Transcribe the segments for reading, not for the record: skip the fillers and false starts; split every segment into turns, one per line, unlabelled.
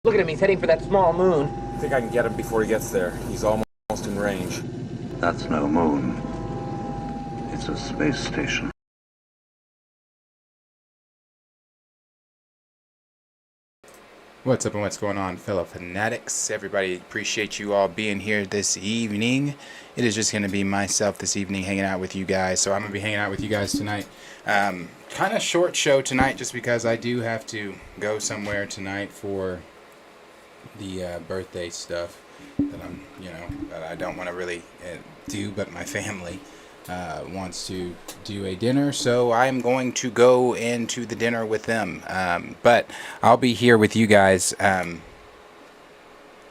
Look at him, he's heading for that small moon.
I think I can get him before he gets there. He's almost in range.
That's no moon. It's a space station.
What's up and what's going on, fellow fanatics? Everybody, appreciate you all being here this evening. It is just going to be myself this evening hanging out with you guys. So I'm going to be hanging out with you guys tonight. Kind of short show tonight just because I do have to go somewhere tonight for the birthday stuff that that I don't want to really do, but my family wants to do a dinner, so I'm going to go into the dinner with them. But I'll be here with you guys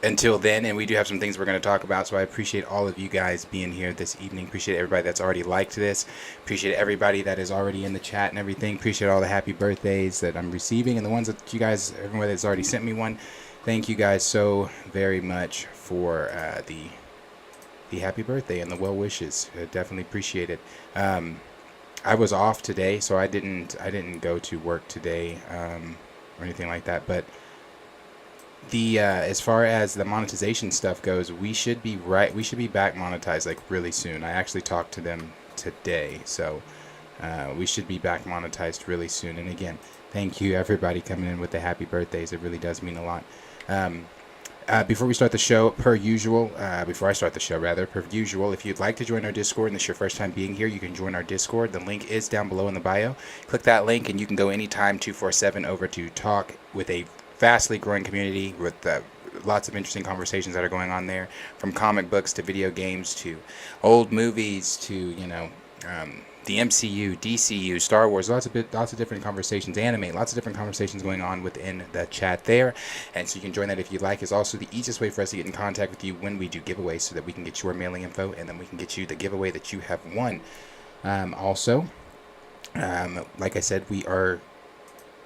until then, and we do have some things we're going to talk about, so I appreciate all of you guys being here this evening. Appreciate everybody that's already liked this. Appreciate everybody that is already in the chat and everything. Appreciate all the happy birthdays that I'm receiving and the ones that you guys, everyone that's already sent me one. Thank you guys so very much for the happy birthday and the well wishes. I definitely appreciate it. I was off today, so I didn't go to work today or anything like that. But the as far as the monetization stuff goes, we should be back monetized like really soon. I actually talked to them today, so we should be back monetized really soon. And again, thank you everybody coming in with the happy birthdays. It really does mean a lot. Before we start the show, per usual, if you'd like to join our Discord and this is your first time being here, you can join our Discord. The link is down below in the bio. Click that link and you can go anytime 247 over to talk with a vastly growing community with lots of interesting conversations that are going on there, from comic books to video games to old movies to, the MCU, DCU, Star Wars, lots of different conversations, anime, lots of different conversations going on within the chat there. And so you can join that if you'd like. It's also the easiest way for us to get in contact with you when we do giveaways, so that we can get your mailing info and then we can get you the giveaway that you have won. Like I said, we are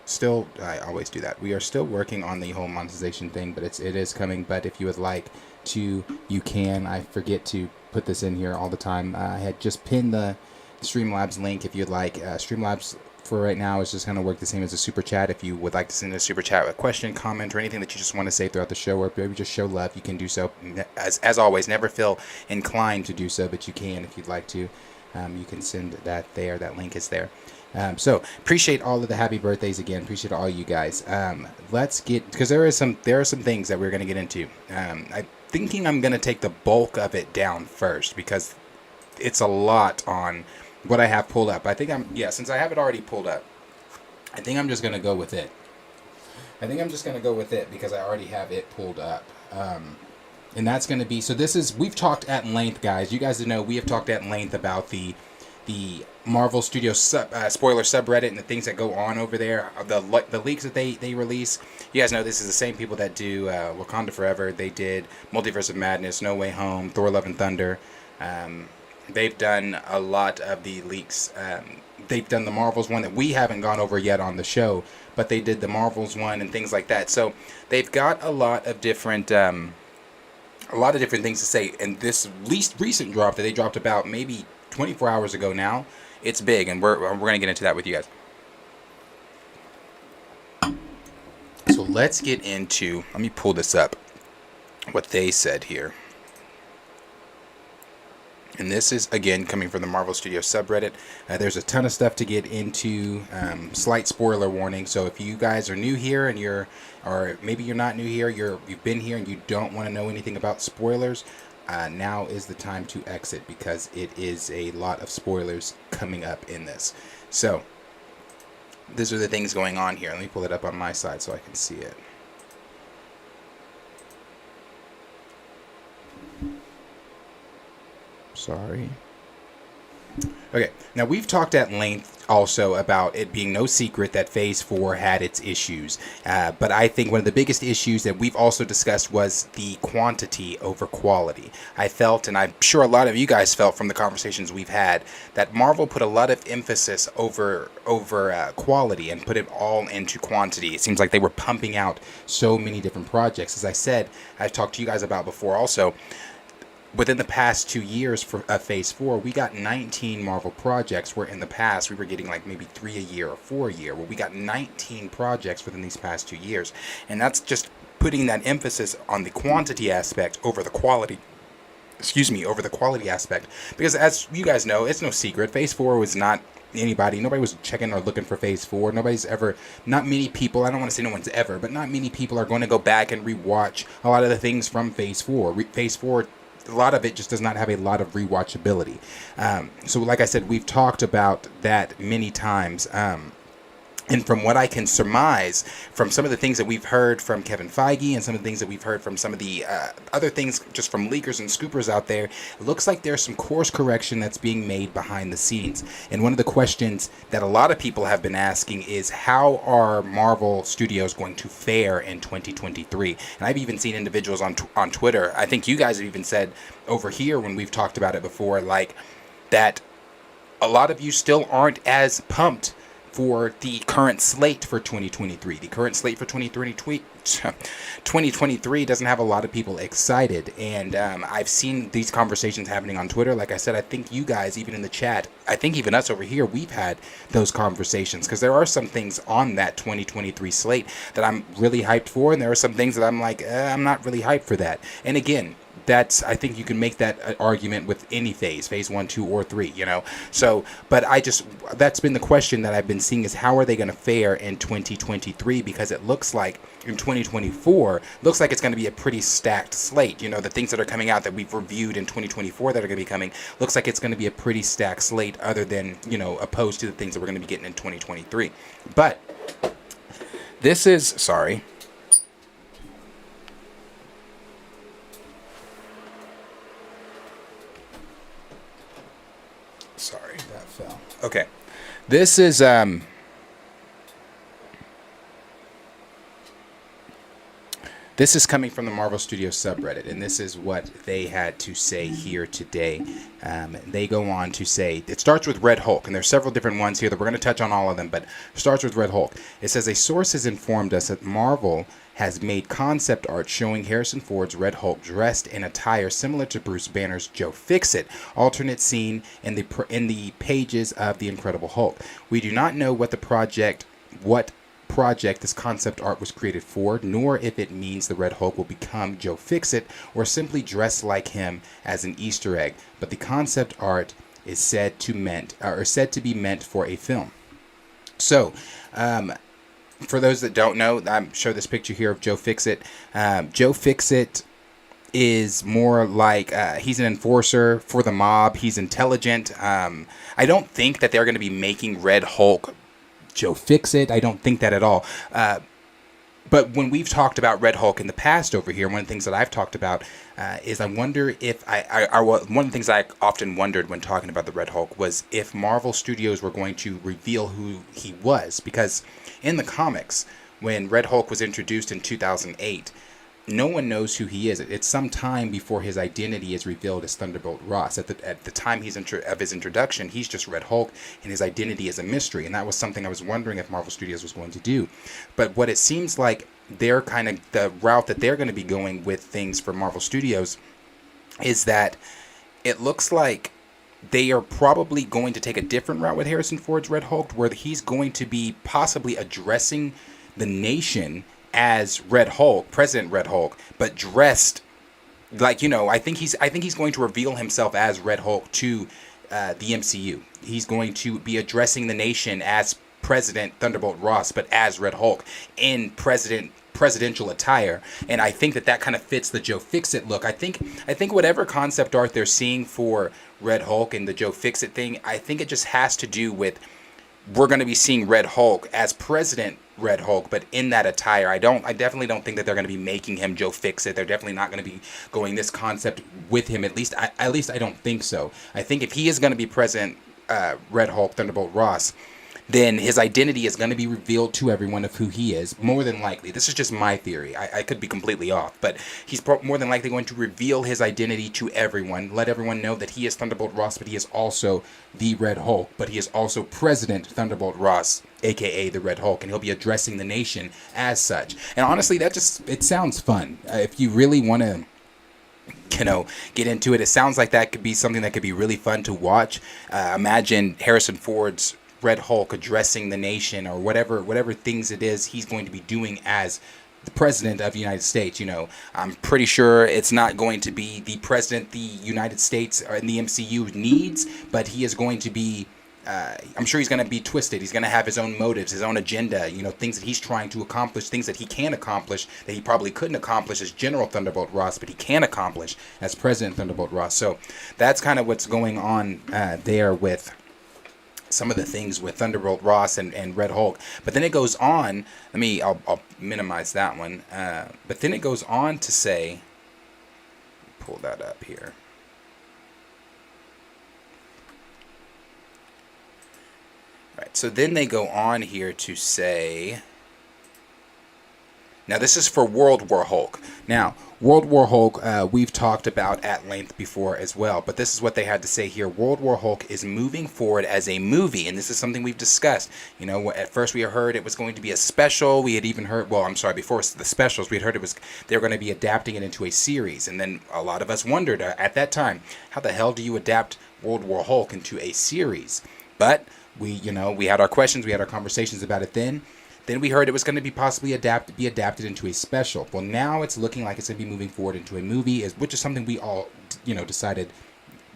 still, I always do that, we are still working on the whole monetization thing, but it is coming. But if you would like to, you can. I forget to put this in here all the time. I had just pinned the Streamlabs link if you'd like. Streamlabs for right now is just going to work the same as a super chat. If you would like to send a super chat with a question, comment, or anything that you just want to say throughout the show, or maybe just show love, you can do so. As always, never feel inclined to do so, but you can if you'd like to. You can send that there. That link is there. So appreciate all of the happy birthdays again. Appreciate all you guys. Let's get, because there are some things that we're going to get into. I'm thinking I'm going to take the bulk of it down first because it's a lot on what I have pulled up. I think since I have it already pulled up, I think I'm just going to go with it. Because I already have it pulled up. And that's going to be, so we've talked at length, guys. You guys know we have talked at length about the Marvel Studios spoiler subreddit and the things that go on over there, the leaks that they release. You guys know this is the same people that do Wakanda Forever. They did Multiverse of Madness, No Way Home, Thor Love and Thunder. They've done a lot of the leaks. They've done the Marvels one that we haven't gone over yet on the show, but they did the Marvels one and things like that. So they've got a lot of different things to say. And this least recent drop that they dropped about maybe 24 hours ago now, it's big, and we're going to get into that with you guys. So let's get into, let me pull this up, what they said here. And this is, again, coming from the Marvel Studios subreddit. There's a ton of stuff to get into. Slight spoiler warning. So if you guys are new here and or maybe you're not new here, you've been here and you don't want to know anything about spoilers, now is the time to exit, because it is a lot of spoilers coming up in this. So these are the things going on here. Let me pull it up on my side so I can see it. Sorry. Okay, now we've talked at length also about it being no secret that Phase 4 had its issues. But I think one of the biggest issues that we've also discussed was the quantity over quality. I felt, and I'm sure a lot of you guys felt from the conversations we've had, that Marvel put a lot of emphasis over quality and put it all into quantity. It seems like they were pumping out so many different projects. As I said, I've talked to you guys about before also, within the past 2 years for Phase 4, we got 19 Marvel projects, where in the past we were getting like maybe 3 a year or 4 a year. Well, we got 19 projects within these past 2 years. And that's just putting that emphasis on the quantity aspect over the quality. Over the quality aspect. Because as you guys know, it's no secret, Phase 4 was not nobody was checking or looking for Phase 4. Not many people, I don't want to say no one's ever, but not many people are going to go back and rewatch a lot of the things from Phase 4. Phase 4, a lot of it just does not have a lot of rewatchability. So like I said, we've talked about that many times. And from what I can surmise from some of the things that we've heard from Kevin Feige and some of the things that we've heard from some of the other things just from leakers and scoopers out there, it looks like there's some course correction that's being made behind the scenes. And one of the questions that a lot of people have been asking is, how are Marvel Studios going to fare in 2023? And I've even seen individuals on Twitter, I think you guys have even said over here when we've talked about it before, like that a lot of you still aren't as pumped for the current slate for 2023. The current slate for 2023 doesn't have a lot of people excited. And I've seen these conversations happening on Twitter. Like I said, I think you guys, even in the chat, I think even us over here, we've had those conversations. Because there are some things on that 2023 slate that I'm really hyped for. And there are some things that I'm like, I'm not really hyped for that. And again, I think you can make that argument with any phase 1, 2, or 3, So, but that's been the question that I've been seeing, is how are they going to fare in 2023? Because it looks like in 2024, looks like it's going to be a pretty stacked slate. The things that are coming out that we've reviewed in 2024 that are going to be coming, looks like it's going to be a pretty stacked slate, other than, opposed to the things that we're going to be getting in 2023. But this is, sorry. Sorry, that fell. Okay. This is coming from the Marvel Studios subreddit, and this is what they had to say here today. They go on to say, it starts with Red Hulk, and there's several different ones here that we're going to touch on all of them, but it starts with Red Hulk. It says, a source has informed us that Marvel has made concept art showing Harrison Ford's Red Hulk dressed in attire similar to Bruce Banner's Joe Fixit alternate scene in the pages of The Incredible Hulk. We do not know what project this concept art was created for, nor if it means the Red Hulk will become Joe Fixit or simply dress like him as an Easter egg. But the concept art is said to be meant for a film. So, for those that don't know, I'm show this picture here of Joe Fixit. Joe Fixit is more like he's an enforcer for the mob. He's intelligent. I don't think that they're going to be making Red Hulk Joe Fixit. I don't think that at all. But when we've talked about Red Hulk in the past over here, one of the things that I've talked about is I wonder if one of the things I often wondered when talking about the Red Hulk was if Marvel Studios were going to reveal who he was. Because in the comics, when Red Hulk was introduced in 2008, no one knows who he is. It's some time before his identity is revealed as Thunderbolt Ross. At the time of his introduction, he's just Red Hulk, and his identity is a mystery. And that was something I was wondering if Marvel Studios was going to do. But what it seems like they're kind of the route that they're going to be going with things for Marvel Studios is that it looks like they are probably going to take a different route with Harrison Ford's Red Hulk, where he's going to be possibly addressing the nation as Red Hulk, President Red Hulk, but dressed like, I think he's going to reveal himself as Red Hulk to the MCU. He's going to be addressing the nation as President Thunderbolt Ross, but as Red Hulk in presidential attire. And I think that kind of fits the Joe Fixit look. I think whatever concept art they're seeing for Red Hulk and the Joe Fixit thing, I think it just has to do with, we're going to be seeing Red Hulk as President Red Hulk, but in that attire. I definitely don't think that they're going to be making him Joe Fixit. They're definitely not going to be going this concept with him. At least I don't think so. I think if he is going to be President Red Hulk, Thunderbolt Ross, then his identity is going to be revealed to everyone of who he is, more than likely. This is just my theory. I could be completely off, but he's more than likely going to reveal his identity to everyone, let everyone know that he is Thunderbolt Ross, but he is also the Red Hulk, but he is also President Thunderbolt Ross, aka the Red Hulk, and he'll be addressing the nation as such. And honestly, it sounds fun. If you really want to get into it, it sounds like that could be something that could be really fun to watch. Imagine Harrison Ford's Red Hulk addressing the nation, or whatever things it is he's going to be doing as the president of the United States. You know, I'm pretty sure it's not going to be the president the United States or in the MCU needs, but he is going to be. I'm sure he's going to be twisted. He's going to have his own motives, his own agenda, you know, things that he's trying to accomplish, things that he can accomplish that he probably couldn't accomplish as General Thunderbolt Ross, but he can accomplish as President Thunderbolt Ross. So that's kind of what's going on there with some of the things with Thunderbolt Ross and Red Hulk. But then it goes on, I'll minimize that one. But then it goes on to say, pull that up here. Right, so then they go on here to say, now this is for World War Hulk. Now, World War Hulk, we've talked about at length before as well, but this is what they had to say here. World War Hulk is moving forward as a movie, and this is something we've discussed. You know, at first we heard it was going to be a special. We had even heard, well, I'm sorry, before the specials, we had heard they were going to be adapting it into a series, and then a lot of us wondered at that time, how the hell do you adapt World War Hulk into a series? But we had our questions, we had our conversations about it then. Then we heard it was going to be possibly be adapted into a special. Well, now it's looking like it's going to be moving forward into a movie, which is something we all, decided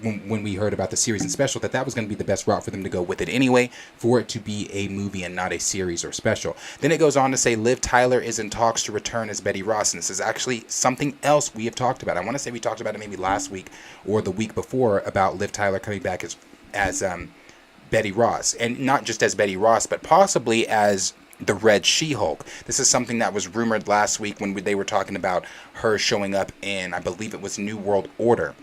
when we heard about the series and special that was going to be the best route for them to go with it anyway, for it to be a movie and not a series or special. Then it goes on to say Liv Tyler is in talks to return as Betty Ross, and this is actually something else we have talked about. I want to say we talked about it maybe last week or the week before about Liv Tyler coming back as Betty Ross, and not just as Betty Ross, but possibly as the Red She-Hulk. This is something that was rumored last week when they were talking about her showing up in, I believe it was New World Order.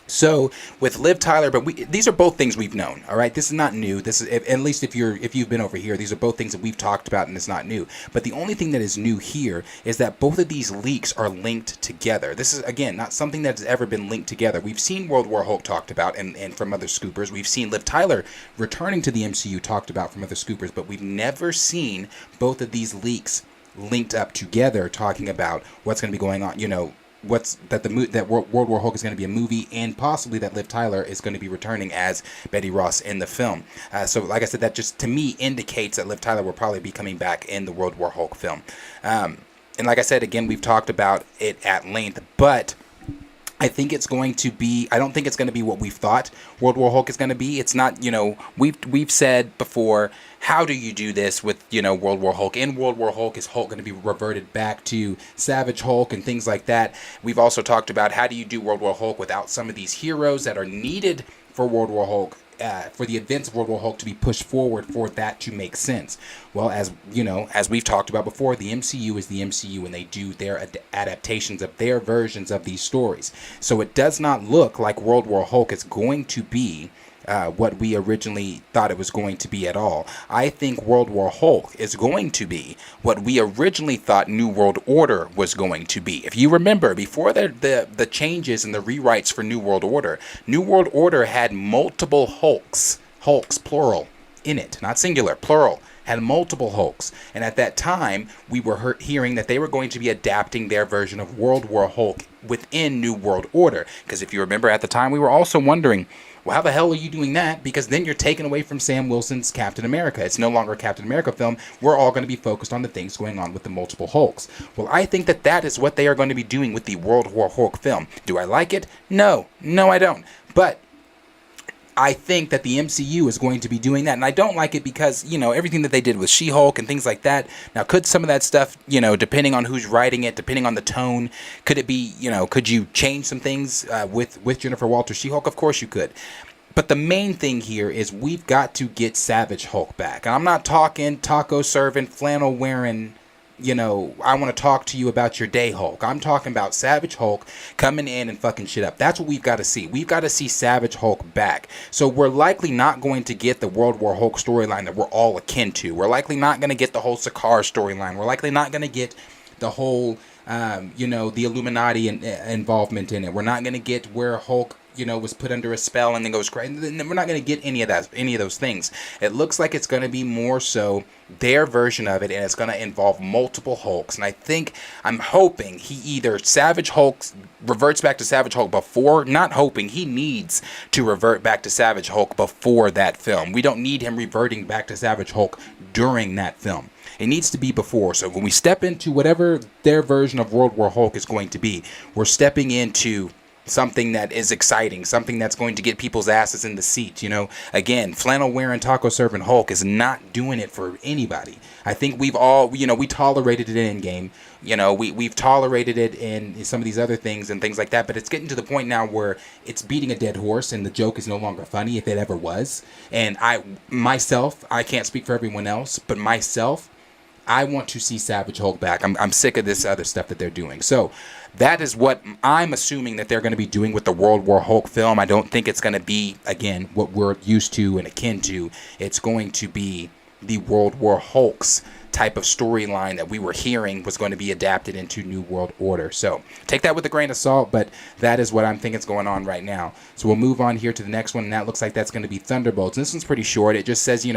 So with Liv Tyler, but these are both things we've known. All right, this is not new. This is, at least if you've been over here, these are both things that we've talked about, and it's not new. But the only thing that is new here is that both of these leaks are linked together. This is, again, not something that has ever been linked together. We've seen World War Hulk talked about, and from other scoopers. We've seen Liv Tyler returning to the MCU talked about from other scoopers, but we've never seen both of these leaks linked up together, talking about what's going to be going on. You know, that World War Hulk is going to be a movie, and possibly that Liv Tyler is going to be returning as Betty Ross in the film. So like I said, that just to me indicates that Liv Tyler will probably be coming back in the World War Hulk film. And like I said, again, we've talked about it at length, but I think it's going to be, I don't think it's going to be what we've thought World War Hulk is going to be. It's not, we've said before, how do you do this with, World War Hulk? In World War Hulk, is Hulk going to be reverted back to Savage Hulk and things like that? We've also talked about how do you do World War Hulk without some of these heroes that are needed for World War Hulk, for the events of World War Hulk to be pushed forward for that to make sense. Well, as we've talked about before, the MCU is the MCU, and they do their adaptations of their versions of these stories. So it does not look like World War Hulk is going to be what we originally thought it was going to be at all. I think World War Hulk is going to be what we originally thought New World Order was going to be. If you remember, before the changes and the rewrites for New World Order had multiple Hulks plural, in it, not singular, plural, had multiple Hulks. And at that time, we were hearing that they were going to be adapting their version of World War Hulk within New World Order. Because if you remember at the time, we were also wondering, well, how the hell are you doing that? Because then you're taking away from Sam Wilson's Captain America. It's no longer a Captain America film. We're all going to be focused on the things going on with the multiple Hulks. Well, I think that is what they are going to be doing with the World War Hulk film. Do I like it? No, I don't. But I think that the MCU is going to be doing that, and I don't like it because, everything that they did with She-Hulk and things like that. Now, could some of that stuff, depending on who's writing it, depending on the tone, could it be, could you change some things with Jennifer Walters She-Hulk? Of course you could. But the main thing here is we've got to get Savage Hulk back. And I'm not talking taco serving, flannel wearing, I want to talk to you about your day Hulk. I'm talking about Savage Hulk coming in and fucking shit up. That's what we've got to see. We've got to see Savage Hulk back. So we're likely not going to get the World War Hulk storyline that we're all akin to. We're likely not going to get the whole Sakaar storyline. We're likely not going to get the whole, the Illuminati involvement in it. We're not going to get where Hulk, was put under a spell and then goes crazy. We're not going to get any of those things. It looks like it's going to be more so their version of it, and it's going to involve multiple Hulks. And I'm hoping he either Savage Hulk reverts back to Savage Hulk before, not hoping, he needs to revert back to Savage Hulk before that film. We don't need him reverting back to Savage Hulk during that film. It needs to be before. So when we step into whatever their version of World War Hulk is going to be, we're stepping into something that is exciting, something that's going to get people's asses in the seat. Again, flannel wearing, taco serving Hulk is not doing it for anybody. I think we've all, we tolerated it in Endgame. We've tolerated it in some of these other things and things like that, but it's getting to the point now where it's beating a dead horse and the joke is no longer funny, if it ever was. And I can't speak for everyone else, but myself, I want to see Savage Hulk back. I'm sick of this other stuff that they're doing. So that is what I'm assuming that they're going to be doing with the World War Hulk film. I don't think it's going to be, again, what we're used to and akin to. It's going to be the World War Hulks type of storyline that we were hearing was going to be adapted into New World Order. So take that with a grain of salt, but that is what I'm thinking is going on right now. So we'll move on here to the next one, and that looks like that's going to be Thunderbolts. And this one's pretty short. It just says,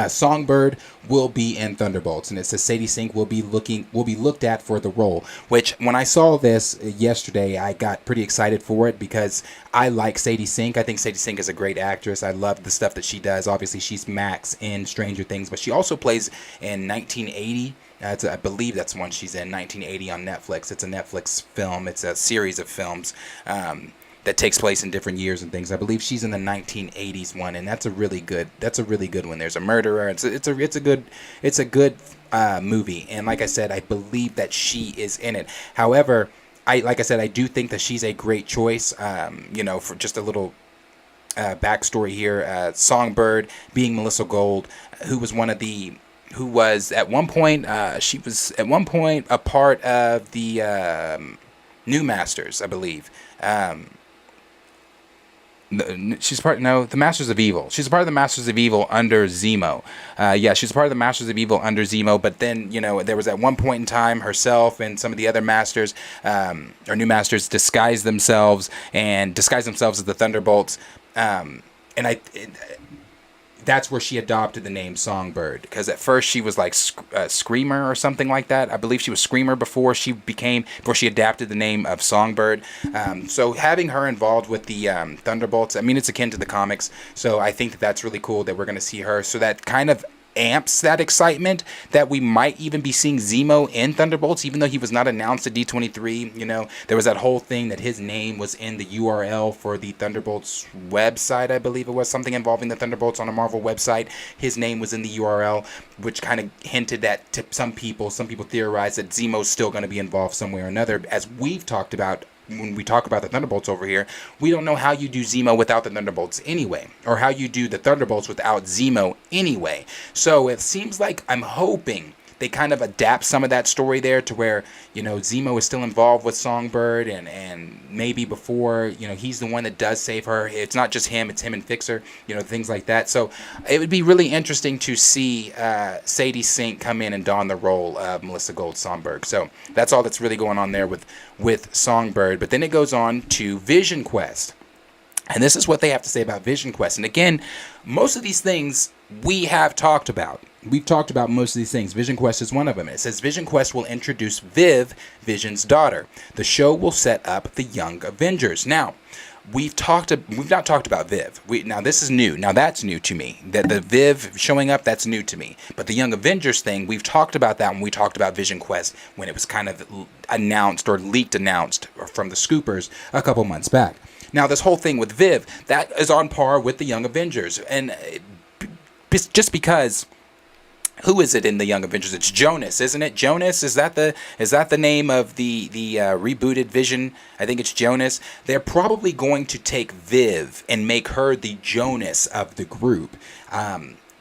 Songbird will be in Thunderbolts, and it says Sadie Sink will be looked at for the role. Which, when I saw this yesterday, I got pretty excited for it because I like Sadie Sink. I think Sadie Sink is a great actress. I love the stuff that she does. Obviously, she's Max in Stranger Things, but she also plays in 1980. I believe that's one she's in, 1980 on Netflix. It's a Netflix film. It's a series of films that takes place in different years and things. I believe she's in the 1980s one, and that's a really good one. There's a murderer. It's a good movie, and like I said, I believe that she is in it. However, I do think that she's a great choice. For just a little backstory here, Songbird being Melissa Gold, who was at one point a part of the New Masters, I believe. The Masters of Evil. She's a part of the Masters of Evil under Zemo. She's a part of the Masters of Evil under Zemo, but then, there was at one point in time herself and some of the other Masters, or New Masters, disguised themselves as the Thunderbolts. That's where she adopted the name Songbird, because at first she was like Screamer or something like that. I believe she was Screamer before she adapted the name of Songbird. So having her involved with the Thunderbolts, it's akin to the comics. So I think that's really cool that we're going to see her. So that kind of amps that excitement that we might even be seeing Zemo in Thunderbolts, even though he was not announced at D23. There was that whole thing that his name was in the URL for the Thunderbolts website. I believe it was something involving the Thunderbolts on a Marvel website. His name was in the URL, which kind of hinted at to some people theorized that Zemo's still going to be involved somewhere or another. As we've talked about when we talk about the Thunderbolts over here, we don't know how you do Zemo without the Thunderbolts anyway, or how you do the Thunderbolts without Zemo anyway. So it seems like I'm hoping they kind of adapt some of that story there to where, Zemo is still involved with Songbird, and maybe before, he's the one that does save her. It's not just him, it's him and Fixer, things like that. So it would be really interesting to see Sadie Sink come in and don the role of Melissa Gold Songbird. So that's all that's really going on there with Songbird. But then it goes on to Vision Quest. And this is what they have to say about Vision Quest. And again, most of these things we have talked about. We've talked about most of these things. Vision Quest is one of them. It says Vision Quest will introduce Viv, Vision's daughter. The show will set up the Young Avengers. Now, we've not talked about Viv. Now this is new. Now that's new to me. That the Viv showing up, that's new to me. But the Young Avengers thing, we've talked about that when we talked about Vision Quest, when it was kind of announced from the scoopers a couple months back. Now this whole thing with Viv, that is on par with the Young Avengers, and just because. Who is it in the Young Avengers? It's Jonas, isn't it? Jonas, is that the name of the rebooted Vision? I think it's Jonas. They're probably going to take Viv and make her the Jonas of the group.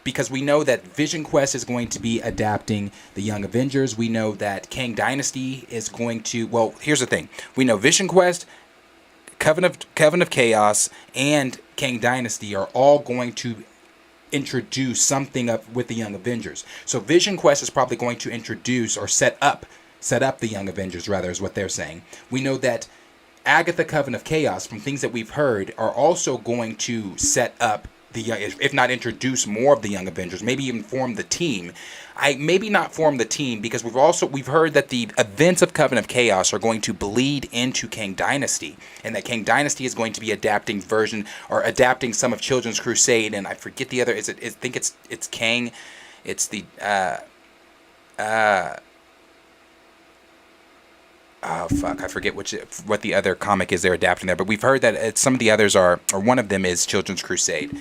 Because we know that Vision Quest is going to be adapting the Young Avengers. We know that Kang Dynasty is going to... Well, here's the thing. We know Vision Quest, Coven of Chaos, and Kang Dynasty are all going to introduce something up with the Young Avengers. So Vision Quest is probably going to introduce or set up the Young Avengers, rather, is what they're saying. We know that Agatha Coven of Chaos, from things that we've heard, are also going to set up the young, if not introduce more of the Young Avengers, maybe even form the team. I maybe not form the team because we've heard that the events of Coven of Chaos are going to bleed into Kang Dynasty, and that Kang Dynasty is going to be adapting some of Children's Crusade, and I forget the other. I think it's Kang. It's the oh fuck, I forget what the other comic is they're adapting there, but we've heard that some of the others are, or one of them is Children's Crusade.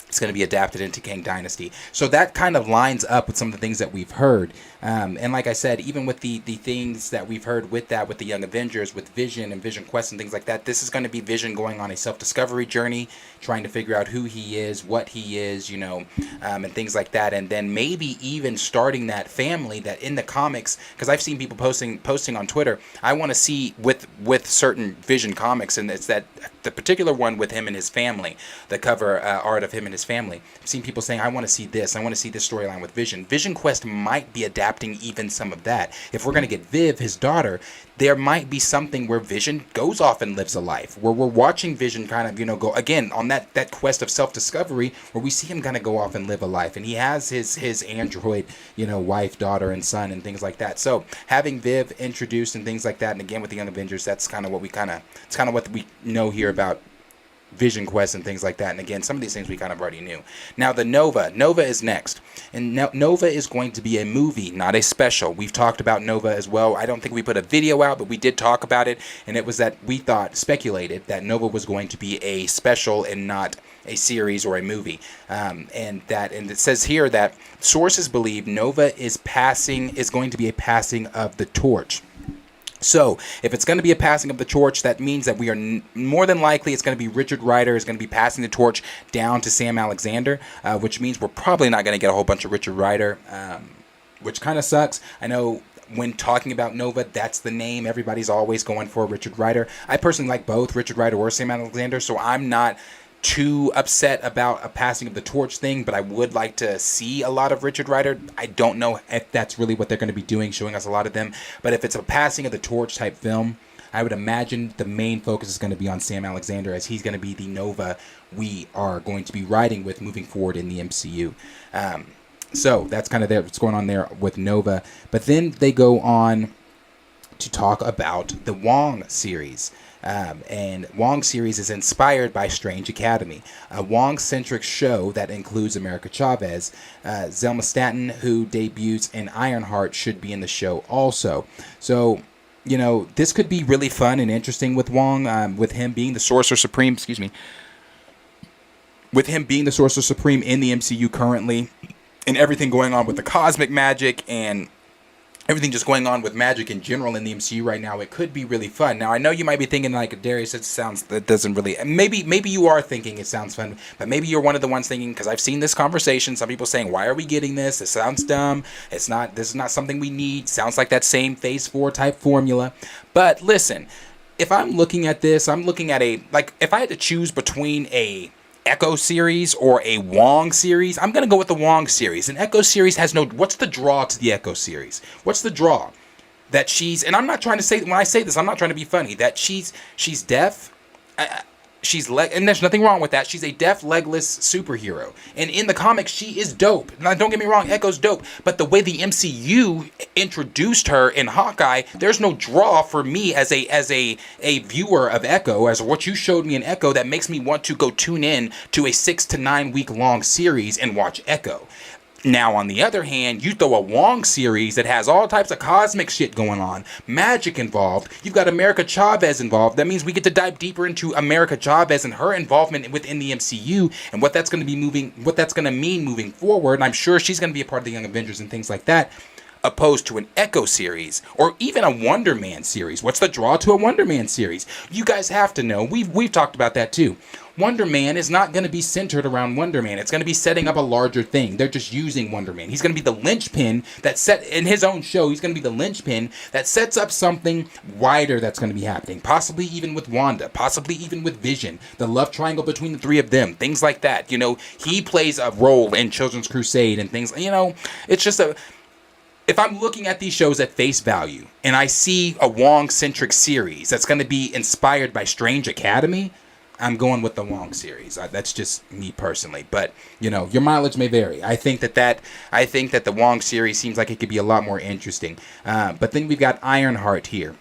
It's going to be adapted into Kang Dynasty. So that kind of lines up with some of the things that we've heard. And like I said, even with the things that we've heard with the Young Avengers, with Vision and Vision Quest and things like that, this is going to be Vision going on a self-discovery journey, trying to figure out who he is, what he is, and things like that. And then maybe even starting that family that in the comics, because I've seen people posting on Twitter, I want to see with certain Vision comics, and it's that the particular one with him and his family, the cover art of him and his family. I've seen people saying, I want to see this. I want to see this storyline with Vision. Vision Quest might be adapting even some of that. If we're going to get Viv, his daughter, there might be something where Vision goes off and lives a life, where we're watching Vision kind of, go again on that quest of self-discovery, where we see him kind of go off and live a life. And he has his android, wife, daughter, and son, and things like that. So having Viv introduced and things like that, and again with the Young Avengers, that's kind of what it's kind of what we know here about Vision Quest and things like that. And again, some of these things we kind of already knew. Now the Nova is next, and Nova is going to be a movie, not a special. We've talked about Nova as well. I don't think we put a video out, but we did talk about it, and it was that we speculated that Nova was going to be a special and not a series or a movie. And it says here that sources believe Nova is going to be a passing of the torch. So, if it's going to be a passing of the torch, that means that we are more than likely it's going to be Richard Rider is going to be passing the torch down to Sam Alexander, which means we're probably not going to get a whole bunch of Richard Rider, which kind of sucks. I know when talking about Nova, that's the name everybody's always going for, Richard Rider. I personally like both Richard Rider or Sam Alexander, so I'm not too upset about a passing of the torch thing, but I would like to see a lot of Richard Rider. I don't know if that's really what they're going to be doing, showing us a lot of them, but if it's a passing of the torch type film, I would imagine the main focus is going to be on Sam Alexander, as he's going to be the Nova we are going to be riding with moving forward in the MCU. So that's kind of what's going on there with Nova. But then they go on to talk about the Wong series. And Wong series is inspired by Strange Academy, a Wong-centric show that includes America Chavez. Zelma Stanton, who debuts in Ironheart, should be in the show also. So, this could be really fun and interesting with Wong, with him being the Sorcerer Supreme, with him being the Sorcerer Supreme in the MCU currently, and everything going on with the cosmic magic and everything just going on with magic in general in the MCU right now. It could be really fun. Now, I know you might be thinking, like Darius, that doesn't really, maybe you are thinking it sounds fun, but maybe you're one of the ones thinking, because I've seen this conversation, some people saying, why are we getting this? It sounds dumb. This is not something we need. Sounds like that same Phase 4 type formula. But listen, if I'm looking at this, I'm looking at if I had to choose between a Echo series or a Wong series, I'm going to go with the Wong series. An Echo series has what's the draw to the Echo series? What's the draw? That and I'm not trying to say, when I say this, I'm not trying to be funny, that she's deaf, and there's nothing wrong with that. She's a deaf, legless superhero. And in the comics, she is dope. Now, don't get me wrong, Echo's dope. But the way the MCU introduced her in Hawkeye, there's no draw for me as a viewer of Echo, as what you showed me in Echo, that makes me want to go tune in to a 6 to 9 week long series and watch Echo. Now, on the other hand, you throw a Wong series that has all types of cosmic shit going on, magic involved, you've got America Chavez involved. That means we get to dive deeper into America Chavez and her involvement within the MCU and what that's going to mean moving forward. And I'm sure she's going to be a part of the Young Avengers and things like that, opposed to an Echo series or even a Wonder Man series. What's the draw to a Wonder Man series? You guys have to know. We've talked about that too. Wonder Man is not going to be centered around Wonder Man. It's going to be setting up a larger thing. They're just using Wonder Man. He's going to be the linchpin that set in his own show. He's going to be the linchpin that sets up something wider that's going to be happening. Possibly even with Wanda. Possibly even with Vision. The love triangle between the three of them. Things like that. He plays a role in Children's Crusade and things. It's just if I'm looking at these shows at face value and I see a Wong-centric series that's going to be inspired by Strange Academy, I'm going with the Wong series. That's just me personally, but your mileage may vary. I think that the Wong series seems like it could be a lot more interesting. But then we've got Ironheart here.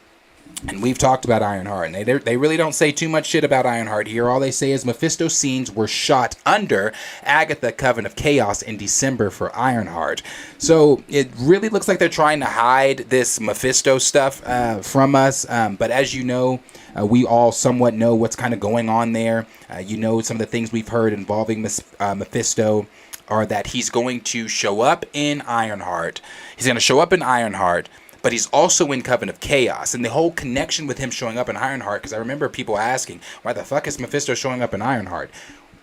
And we've talked about Ironheart, and they really don't say too much shit about Ironheart here. All they say is Mephisto scenes were shot under Agatha Coven of Chaos in December for Ironheart. So it really looks like they're trying to hide this Mephisto stuff from us. But as you know, we all somewhat know what's kind of going on there. Some of the things we've heard involving Mephisto are that he's going to show up in Ironheart. He's going to show up in Ironheart, but he's also in Coven of Chaos. And the whole connection with him showing up in Ironheart, because I remember people asking, why the fuck is Mephisto showing up in Ironheart?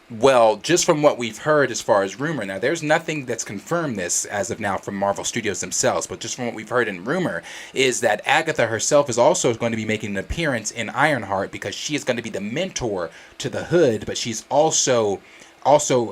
Well, just from what we've heard as far as rumor, now there's nothing that's confirmed this as of now from Marvel Studios themselves, but just from what we've heard in rumor is that Agatha herself is also going to be making an appearance in Ironheart because she is going to be the mentor to the Hood, but she's also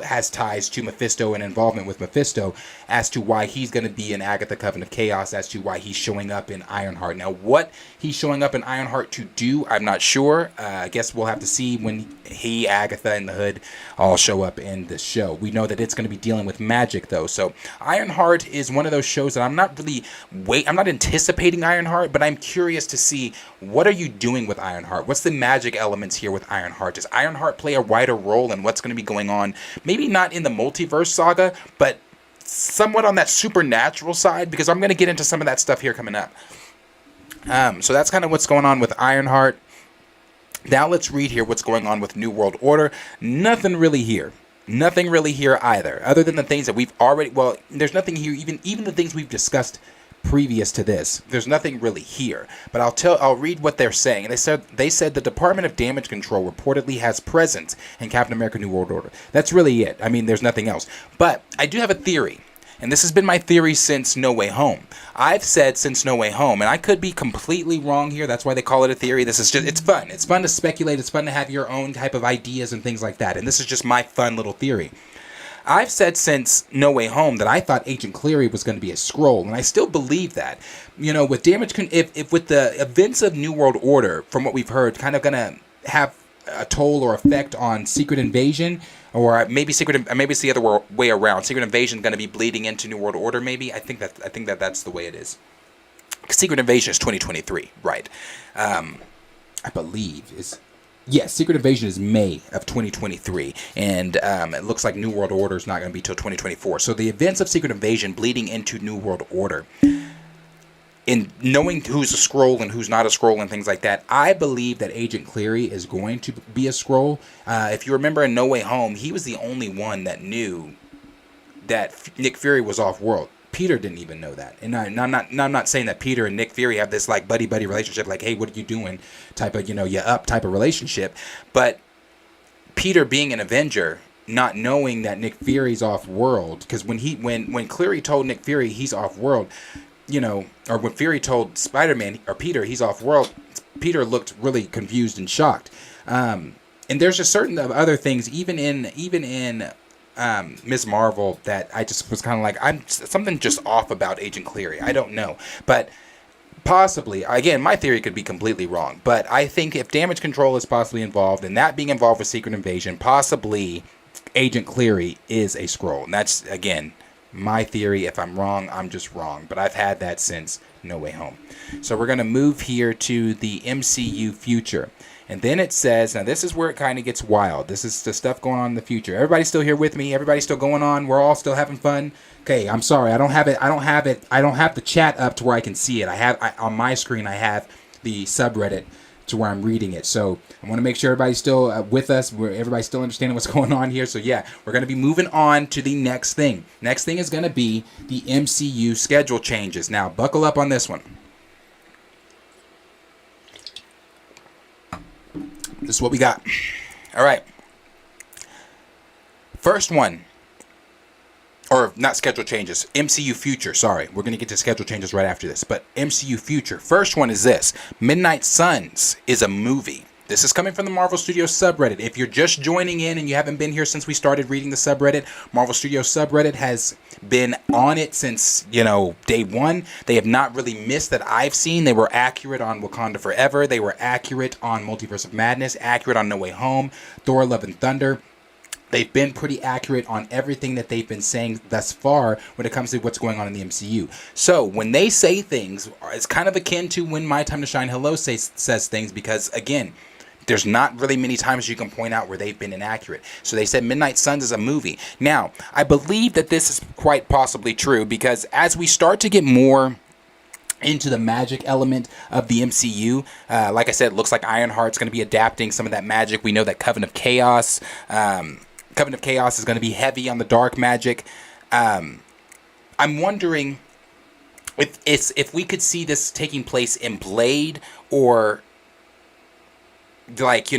has ties to Mephisto and involvement with Mephisto as to why he's going to be in Agatha Coven of Chaos, as to why he's showing up in Ironheart. Now, what he's showing up in Ironheart to do, I'm not sure. I guess we'll have to see when he, Agatha, and the Hood all show up in the show. We know that it's going to be dealing with magic, though. So Ironheart is one of those shows that I'm not anticipating Ironheart, but I'm curious to see what are you doing with Ironheart? What's the magic elements here with Ironheart? Does Ironheart play a wider role in what's going to be going on? Maybe not in the multiverse saga, but somewhat on that supernatural side, because I'm going to get into some of that stuff here coming up. So that's kind of what's going on with Ironheart. Now let's read here what's going on with New World Order. Nothing really here either, other than the things that we've already, there's nothing here, even the things we've discussed previous to this. There's nothing really here, but I'll read what they're saying. They said the Department of Damage Control reportedly has presence in Captain America New World Order. That's really it. I mean, there's nothing else. But I do have a theory, and this has been my theory since No Way Home. I've said since No Way Home, and I could be completely wrong here. That's why they call it a theory. This is just, it's fun. It's fun to speculate. It's fun to have your own type of ideas and things like that. And this is just my fun little theory. I've said since No Way Home that I thought Agent Cleary was going to be a Skrull, and I still believe that. With if with the events of New World Order, from what we've heard, kind of going to have a toll or effect on Secret Invasion, or maybe it's the other way around. Secret Invasion going to be bleeding into New World Order. Maybe I think that's the way it is. Secret Invasion is 2023, right? I believe is. Yes, Secret Invasion is May of 2023, and it looks like New World Order is not going to be till 2024. So the events of Secret Invasion bleeding into New World Order, in knowing who's a Skrull and who's not a Skrull and things like that, I believe that Agent Cleary is going to be a Skrull. If you remember in No Way Home, he was the only one that knew that Nick Fury was off-world. Peter didn't even know that, and I'm not saying that Peter and Nick Fury have this like buddy relationship, like, hey, what are you doing, type of you up type of relationship. But Peter being an Avenger, not knowing that Nick Fury's off world, because when Cleary told Nick Fury he's off world, or when Fury told Spider-Man or Peter he's off world, Peter looked really confused and shocked. And there's just certain other things, even in Ms. Marvel, that I just was kind of like, I'm something just off about Agent Cleary. I don't know, but possibly, again, my theory could be completely wrong, but I think if Damage Control is possibly involved, and that being involved with Secret Invasion, possibly Agent Cleary is a Skrull. And that's, again, my theory. If I'm wrong, I'm just wrong, but I've had that since No Way Home. So we're going to move here to the MCU future. And then it says, now this is where it kind of gets wild. This is the stuff going on in the future. Everybody still here with me? Everybody still going on? We're all still having fun? Okay, I'm sorry. I don't have the chat up to where I can see it. On my screen, I have the subreddit to where I'm reading it. So I want to make sure everybody's still with us. Everybody's still understanding what's going on here. So yeah, we're going to be moving on to the next thing. Next thing is going to be the MCU schedule changes. Now, buckle up on this one. This is what we got. All right. First one. Or not schedule changes. MCU future. Sorry. We're going to get to schedule changes right after this. But MCU future. First one is this. Midnight Suns is a movie. This is coming from the Marvel Studios subreddit. If you're just joining in and you haven't been here since we started reading the subreddit, Marvel Studios subreddit has been on it since, day one. They have not really missed that I've seen. They were accurate on Wakanda Forever. They were accurate on Multiverse of Madness, accurate on No Way Home, Thor Love and Thunder. They've been pretty accurate on everything that they've been saying thus far when it comes to what's going on in the MCU. So when they say things, it's kind of akin to when My Time to Shine Hello says things, because, again, there's not really many times you can point out where they've been inaccurate. So they said Midnight Suns is a movie. Now, I believe that this is quite possibly true, because as we start to get more into the magic element of the MCU, like I said, it looks like Ironheart's going to be adapting some of that magic. We know that Covenant of Chaos is going to be heavy on the dark magic. I'm wondering if we could see this taking place in Blade, or like,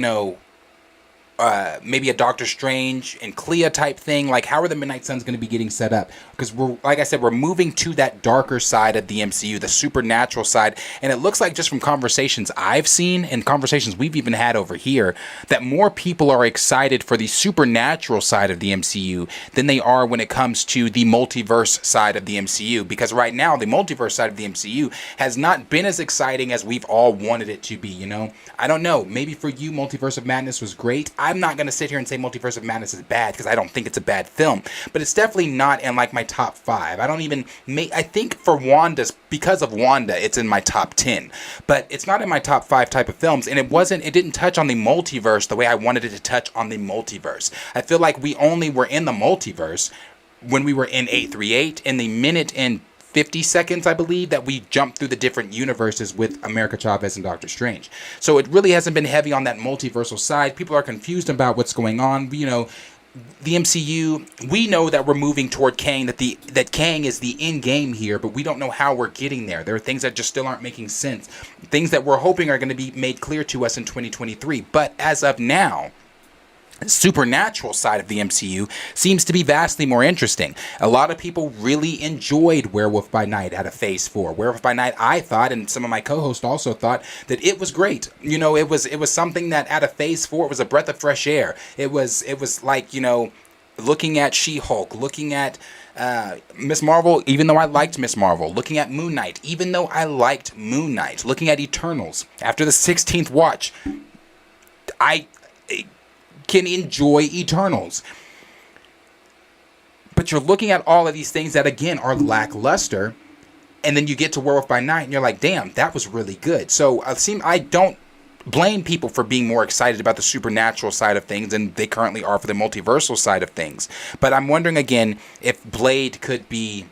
maybe a Doctor Strange and Clea type thing. Like, how are the Midnight Suns going to be getting set up? Because like I said, we're moving to that darker side of the MCU, the supernatural side. And it looks like, just from conversations I've seen and conversations we've even had over here, that more people are excited for the supernatural side of the MCU than they are when it comes to the multiverse side of the MCU. Because right now, the multiverse side of the MCU has not been as exciting as we've all wanted it to be, I don't know. Maybe for you, Multiverse of Madness was great. I'm not going to sit here and say Multiverse of Madness is bad, because I don't think it's a bad film. But it's definitely not in like my top 5. I think for Wanda's, because of Wanda, it's in my top 10. But it's not in my top 5 type of films. And it didn't touch on the multiverse the way I wanted it to touch on the multiverse. I feel like we only were in the multiverse when we were in 838, in the minute and 50 seconds, I believe, that we jumped through the different universes with America Chavez and Doctor Strange. So it really hasn't been heavy on that multiversal side. People are confused about what's going on. The MCU, we know that we're moving toward Kang, that Kang is the end game here, but we don't know how we're getting there. There are things that just still aren't making sense. Things that we're hoping are going to be made clear to us in 2023. But as of now, the supernatural side of the MCU seems to be vastly more interesting. A lot of people really enjoyed Werewolf by Night out of Phase 4. Werewolf by Night, I thought, and some of my co-hosts also thought, that it was great. It was something that out of Phase 4, it was a breath of fresh air. It was like, looking at She-Hulk, looking at Miss Marvel, even though I liked Miss Marvel, looking at Moon Knight, even though I liked Moon Knight, looking at Eternals. After the 16th watch, I can enjoy Eternals. But you're looking at all of these things that, again, are lackluster, and then you get to Werewolf by Night and you're like, damn, that was really good. So I don't blame people for being more excited about the supernatural side of things than they currently are for the multiversal side of things. But I'm wondering, again, if Blade could be,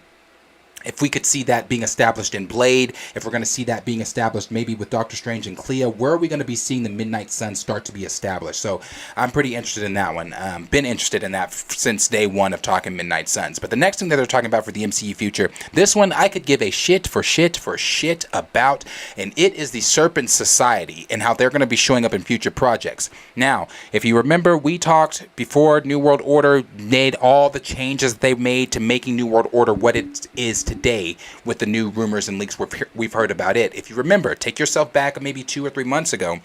if we could see that being established in Blade, if we're going to see that being established maybe with Doctor Strange and Clea, where are we going to be seeing the Midnight Suns start to be established? So I'm pretty interested in that one. Been interested in that since day one of talking Midnight Suns. But the next thing that they're talking about for the MCU future, this one I could give a shit about, and it is the Serpent Society and how they're going to be showing up in future projects. Now, if you remember, we talked before New World Order made all the changes that they made to making New World Order what it is today with the new rumors and leaks we've heard about it. If you remember, take yourself back maybe 2 or 3 months ago,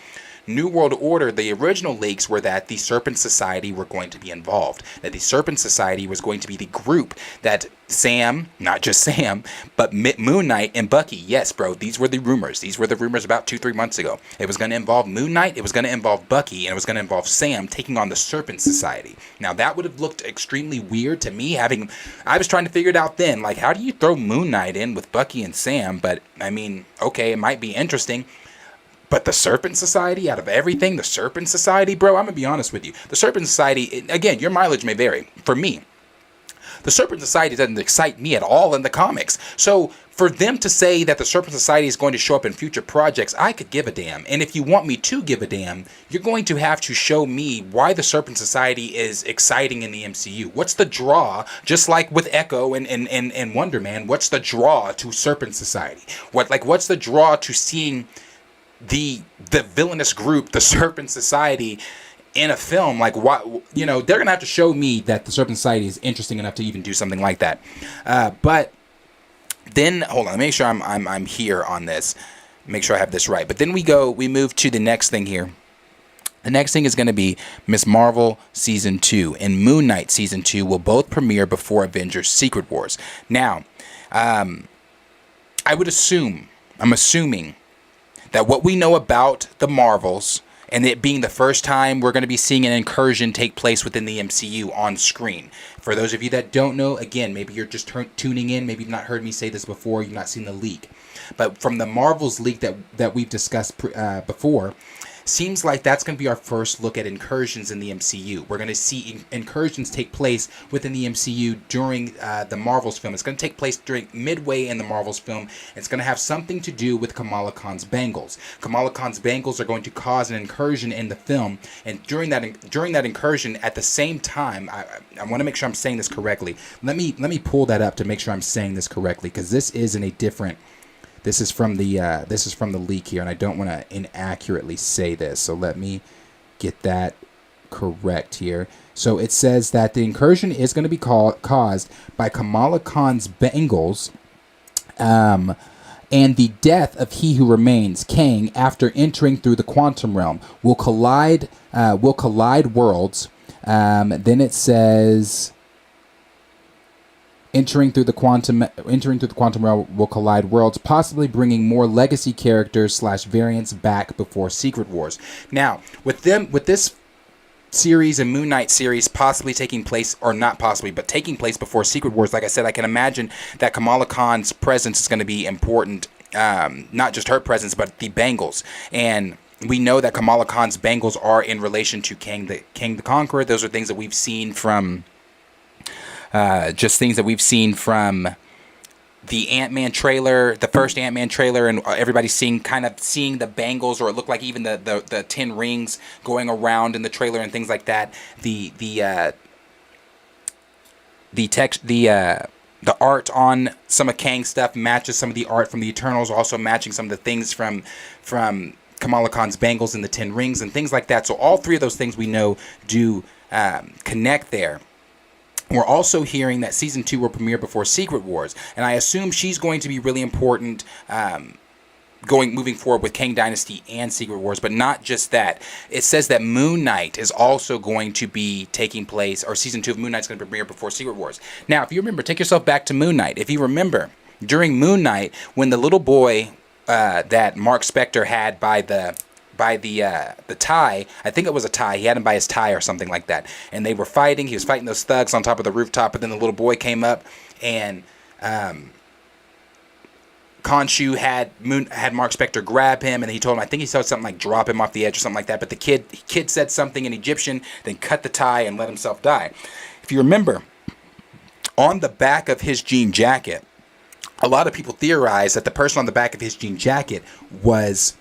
New World Order, the original leaks were that the Serpent Society were going to be involved. That the Serpent Society was going to be the group that Sam, not just Sam, but Moon Knight and Bucky. Yes, bro, these were the rumors. These were the rumors about 2-3 months ago. It was going to involve Moon Knight, it was going to involve Bucky, and it was going to involve Sam taking on the Serpent Society. Now, that would have looked extremely weird to me, I was trying to figure it out then. Like, how do you throw Moon Knight in with Bucky and Sam? But, I mean, okay, it might be interesting. But the Serpent Society, out of everything, the Serpent Society, bro, I'm going to be honest with you. The Serpent Society, again, your mileage may vary. For me, the Serpent Society doesn't excite me at all in the comics. So for them to say that the Serpent Society is going to show up in future projects, I could give a damn. And if you want me to give a damn, you're going to have to show me why the Serpent Society is exciting in the MCU. What's the draw? Just like with Echo and Wonder Man, what's the draw to Serpent Society? What's the draw to seeing the villainous group, the Serpent Society, in a film? Like, what, they're gonna have to show me that the Serpent Society is interesting enough to even do something like that. But then, hold on, make sure I'm here on this. Make sure I have this right. But then we move to the next thing here. The next thing is going to be Miss Marvel Season 2 and Moon Knight Season 2 will both premiere before Avengers Secret Wars. Now, I'm assuming that what we know about the Marvels and it being the first time we're going to be seeing an incursion take place within the MCU on screen. For those of you that don't know, again, maybe you're just tuning in, maybe you've not heard me say this before, you've not seen the leak. But from the Marvels leak that we've discussed before, seems like that's going to be our first look at incursions in the MCU. We're going to see incursions take place within the MCU during the Marvels film. It's going to take place during midway in the Marvels film. It's going to have something to do with Kamala Khan's bangles. Kamala Khan's bangles are going to cause an incursion in the film, and during that incursion, at the same time, I want to make sure I'm saying this correctly. Let me pull that up to make sure I'm saying this correctly, because this is in a different. This is from the leak here, and I don't want to inaccurately say this. So let me get that correct here. So it says that the incursion is going to be caused by Kamala Khan's bangles, and the death of He Who Remains, Kang, after entering through the quantum realm, will collide worlds. Then it says. Entering through the quantum realm will collide worlds, possibly bringing more legacy characters / variants back before Secret Wars. Now, with this series and Moon Knight series possibly taking place, or not possibly, but taking place before Secret Wars, like I said, I can imagine that Kamala Khan's presence is going to be important. Not just her presence, but the bangles. And we know that Kamala Khan's bangles are in relation to Kang the Conqueror. Those are things that we've seen from. Just things that we've seen from the Ant-Man trailer, the first Ant-Man trailer, and everybody seeing the bangles, or it looked like even the 10 rings going around in the trailer and things like that. The art on some of Kang's stuff matches some of the art from the Eternals, also matching some of the things from Kamala Khan's bangles and the 10 rings and things like that. So all three of those things we know do connect there. We're also hearing that Season 2 will premiere before Secret Wars, and I assume she's going to be really important moving forward with Kang Dynasty and Secret Wars, but not just that. It says that Moon Knight is also going to be taking place, or Season 2 of Moon Knight is going to premiere before Secret Wars. Now, if you remember, take yourself back to Moon Knight. If you remember, during Moon Knight, when the little boy that Mark Spector had by the tie, I think it was a tie. He had him by his tie or something like that. And they were fighting. He was fighting those thugs on top of the rooftop. But then the little boy came up, and Khonshu had Mark Spector grab him, and he told him, I think he said something like drop him off the edge or something like that. But the kid said something in Egyptian, then cut the tie and let himself die. If you remember, on the back of his jean jacket, a lot of people theorize that the person on the back of his jean jacket was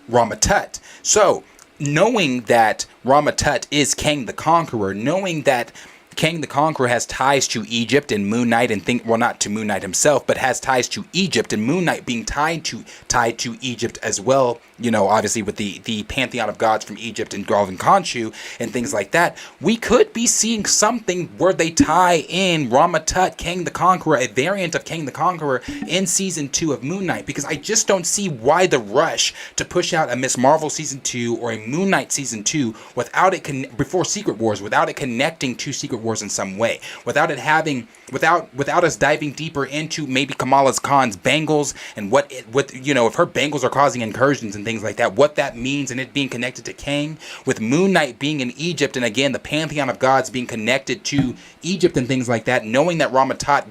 Rama Tut. So, knowing that Rama Tut is Kang the Conqueror, knowing that Kang the Conqueror has ties to Egypt and Moon Knight, and not to Moon Knight himself, but has ties to Egypt, and Moon Knight being tied to Egypt as well, obviously with the pantheon of gods from Egypt involving Khonshu and things like that, we could be seeing something where they tie in Rama Tut, Kang the Conqueror, a variant of Kang the Conqueror in Season 2 of Moon Knight, because I just don't see why the rush to push out a Miss Marvel Season 2 or a Moon Knight Season 2 before Secret Wars, without it connecting to Secret Wars in some way, without us diving deeper into maybe Kamala Khan's bangles and what if her bangles are causing incursions and things like that, what that means, and it being connected to Kang, with Moon Knight being in Egypt, and again the pantheon of gods being connected to Egypt and things like that, knowing that Rama Tut,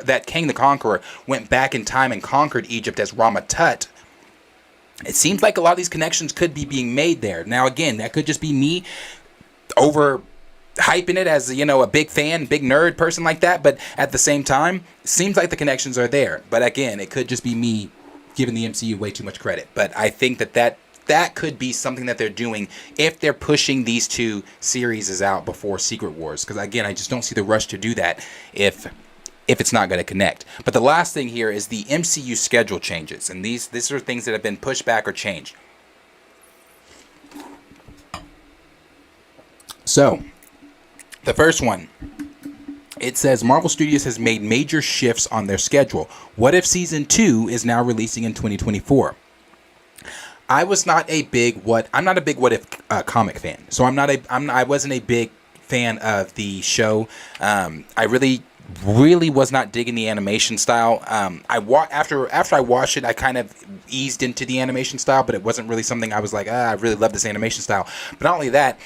that Kang the Conqueror went back in time and conquered Egypt as Rama Tut. It seems like a lot of these connections could be being made there. Now again, that could just be me over hyping it as a big fan, big nerd person like that, but at the same time, it seems like the connections are there. But again, it could just be me giving the MCU way too much credit. But I think that could be something that they're doing if they're pushing these two series out before Secret Wars. Because again, I just don't see the rush to do that if it's not going to connect. But the last thing here is the MCU schedule changes, and these are things that have been pushed back or changed. So, the first one, it says Marvel Studios has made major shifts on their schedule. What If Season 2 is now releasing in 2024? I'm not a big what if comic fan, so I wasn't a big fan of the show. I really was not digging the animation style. After I watched it, I kind of eased into the animation style, but it wasn't really something I was like, I really love this animation style. But not only that,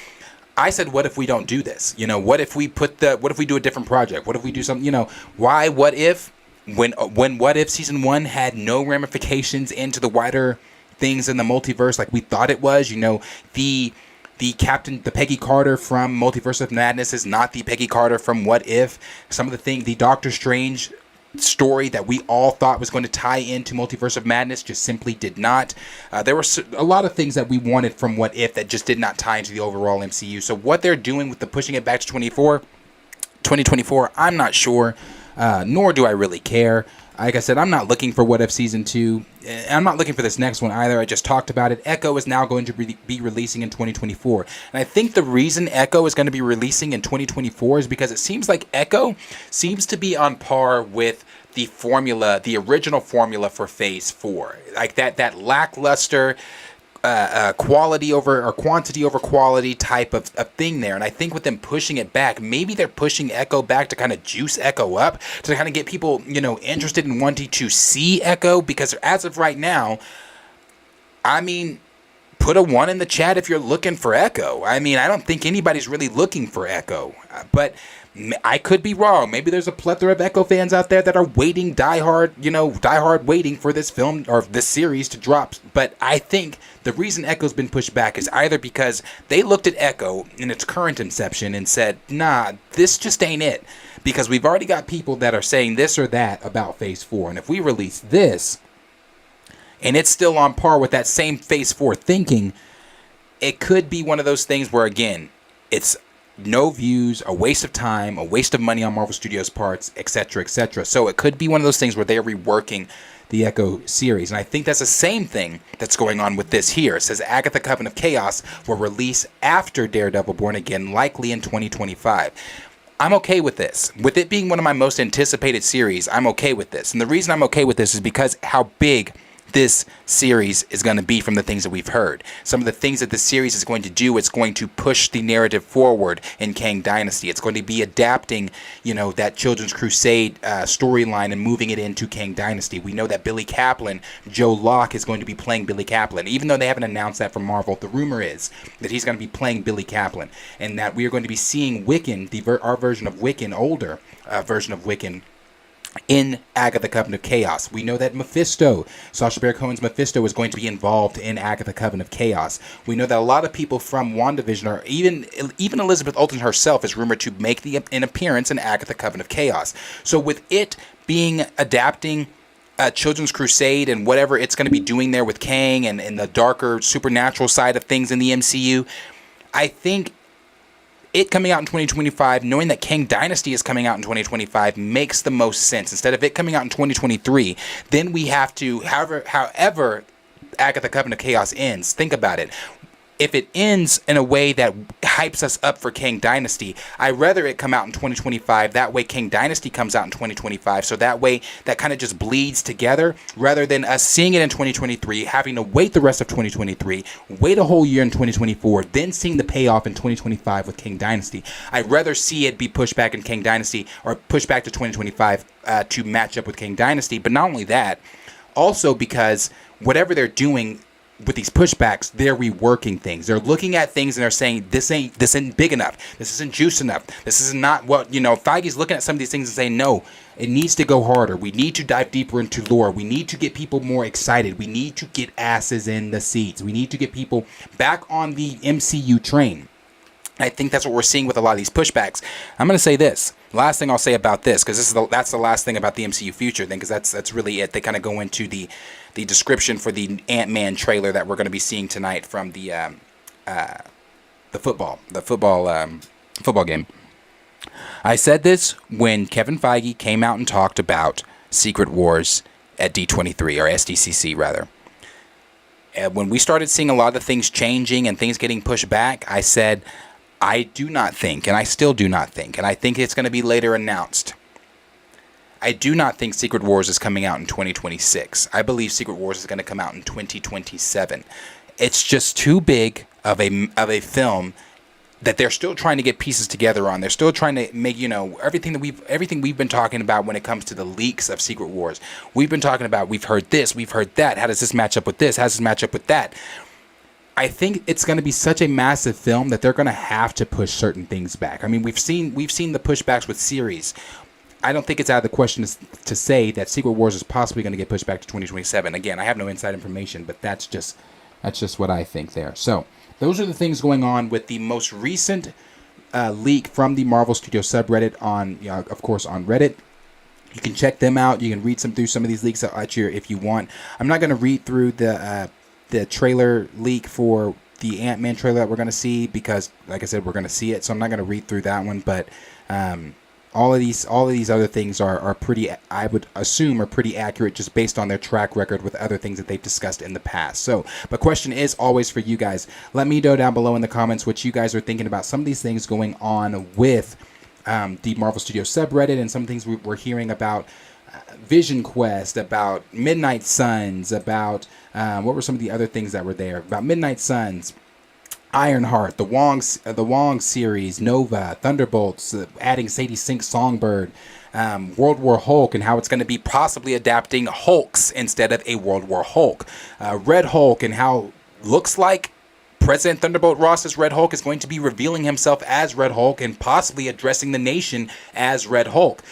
I said, what if we don't do this? You know, what if we do a different project? What if we do something, you know, why, what if, when What If Season 1 had no ramifications into the wider things in the multiverse like we thought it was, you know, the Peggy Carter from Multiverse of Madness is not the Peggy Carter from What If. Some of the Doctor Strange story that we all thought was going to tie into Multiverse of Madness just simply did not. There were a lot of things that we wanted from What If that just did not tie into the overall MCU. So what they're doing with the pushing it back to 2024, I'm not sure, nor do I really care. Like I said, I'm not looking for What If Season 2. I'm not looking for this next one either. I just talked about it. Echo is now going to be releasing in 2024. And I think the reason Echo is going to be releasing in 2024 is because it seems like Echo seems to be on par with the formula, the original formula for Phase 4. Like that lackluster quality over or quantity over quality type of thing there. And I think with them pushing it back, maybe they're pushing Echo back to kind of juice Echo up, to kind of get people, you know, interested in wanting to see Echo, because as of right now, I mean, put a 1 in the chat if you're looking for Echo. I mean, I don't think anybody's really looking for Echo, but I could be wrong. Maybe there's a plethora of Echo fans out there that are waiting diehard waiting for this film or this series to drop. But I think the reason Echo's been pushed back is either because they looked at Echo in its current inception and said, nah, this just ain't it. Because we've already got people that are saying this or that about Phase 4. And if we release this, and it's still on par with that same Phase 4 thinking, it could be one of those things where, again, it's no views, a waste of time, a waste of money on Marvel Studios' parts, etc., etc. So it could be one of those things where they're reworking the Echo series. And I think that's the same thing that's going on with this here. It says Agatha Coven of Chaos will release after Daredevil Born Again, likely in 2025. I'm okay with this. With it being one of my most anticipated series, I'm okay with this. And the reason I'm okay with this is because how big this series is going to be from the things that we've heard. Some of the things that the series is going to do, it's going to push the narrative forward in Kang Dynasty. It's going to be adapting, you know, that Children's Crusade storyline and moving it into Kang Dynasty. We know that Billy Kaplan, Joe Locke, is going to be playing Billy Kaplan. Even though they haven't announced that from Marvel, the rumor is that he's going to be playing Billy Kaplan, and that we are going to be seeing Wiccan, our version of Wiccan, older version of Wiccan, in Agatha Coven of Chaos. We know that Mephisto, Sacha Baron Cohen's Mephisto, is going to be involved in Agatha Coven of Chaos. We know that a lot of people from WandaVision, or even Elizabeth Olsen herself, is rumored to make an appearance in Agatha Coven of Chaos. So with it being adapting Children's Crusade and whatever it's going to be doing there with Kang and the darker supernatural side of things in the MCU, I think it coming out in 2025, knowing that Kang Dynasty is coming out in 2025, makes the most sense. Instead of it coming out in 2023, then we have to, however Agatha Coven of Chaos ends, think about it. If it ends in a way that hypes us up for Kang Dynasty, I'd rather it come out in 2025. That way Kang Dynasty comes out in 2025. So that way that kind of just bleeds together, rather than us seeing it in 2023, having to wait the rest of 2023, wait a whole year in 2024, then seeing the payoff in 2025 with Kang Dynasty. I'd rather see it be pushed back in Kang Dynasty, or pushed back to 2025 to match up with Kang Dynasty. But not only that, also because whatever they're doing with these pushbacks, they're reworking things. They're looking at things and they're saying, this ain't big enough. This isn't juice enough. This is not what, you know, Feige's looking at some of these things and saying, no, it needs to go harder. We need to dive deeper into lore. We need to get people more excited. We need to get asses in the seats. We need to get people back on the MCU train. I think that's what we're seeing with a lot of these pushbacks. I'm going to say this. Last thing I'll say about this, because that's the last thing about the MCU future thing, because that's really it. They kind of go into the description for the Ant-Man trailer that we're going to be seeing tonight from the football game. I said this when Kevin Feige came out and talked about Secret Wars at D23, or SDCC rather. When we started seeing a lot of the things changing and things getting pushed back, I said, I do not think, and I still do not think, and I think it's going to be later announced, I do not think Secret Wars is coming out in 2026. I believe Secret Wars is going to come out in 2027. It's just too big of a film that they're still trying to get pieces together on. They're still trying to make, everything we've been talking about when it comes to the leaks of Secret Wars. We've been talking about, we've heard this, we've heard that. How does this match up with this? How does this match up with that? I think it's going to be such a massive film that they're going to have to push certain things back. I mean, we've seen the pushbacks with series. I don't think it's out of the question to say that Secret Wars is possibly going to get pushed back to 2027. Again, I have no inside information, but that's just what I think there. So those are the things going on with the most recent leak from the Marvel Studios subreddit on, of course, on Reddit. You can check them out. You can read through some of these leaks at your, if you want. I'm not going to read through the trailer leak for the Ant-Man trailer that we're going to see because, like I said, we're going to see it. So I'm not going to read through that one. But all of these other things are pretty, I would assume, are pretty accurate just based on their track record with other things that they've discussed in the past. So, but question is always for you guys. Let me know down below in the comments what you guys are thinking about some of these things going on with the Marvel Studios subreddit and some things we're hearing about Vision Quest, about Midnight Suns, about what were some of the other things that were there? About Midnight Suns, Ironheart, the Wong series, Nova, Thunderbolts, adding Sadie Sink's Songbird, World War Hulk, and how it's going to be possibly adapting Hulks instead of a World War Hulk. Red Hulk, and how looks like President Thunderbolt Ross's Red Hulk is going to be revealing himself as Red Hulk and possibly addressing the nation as Red Hulk.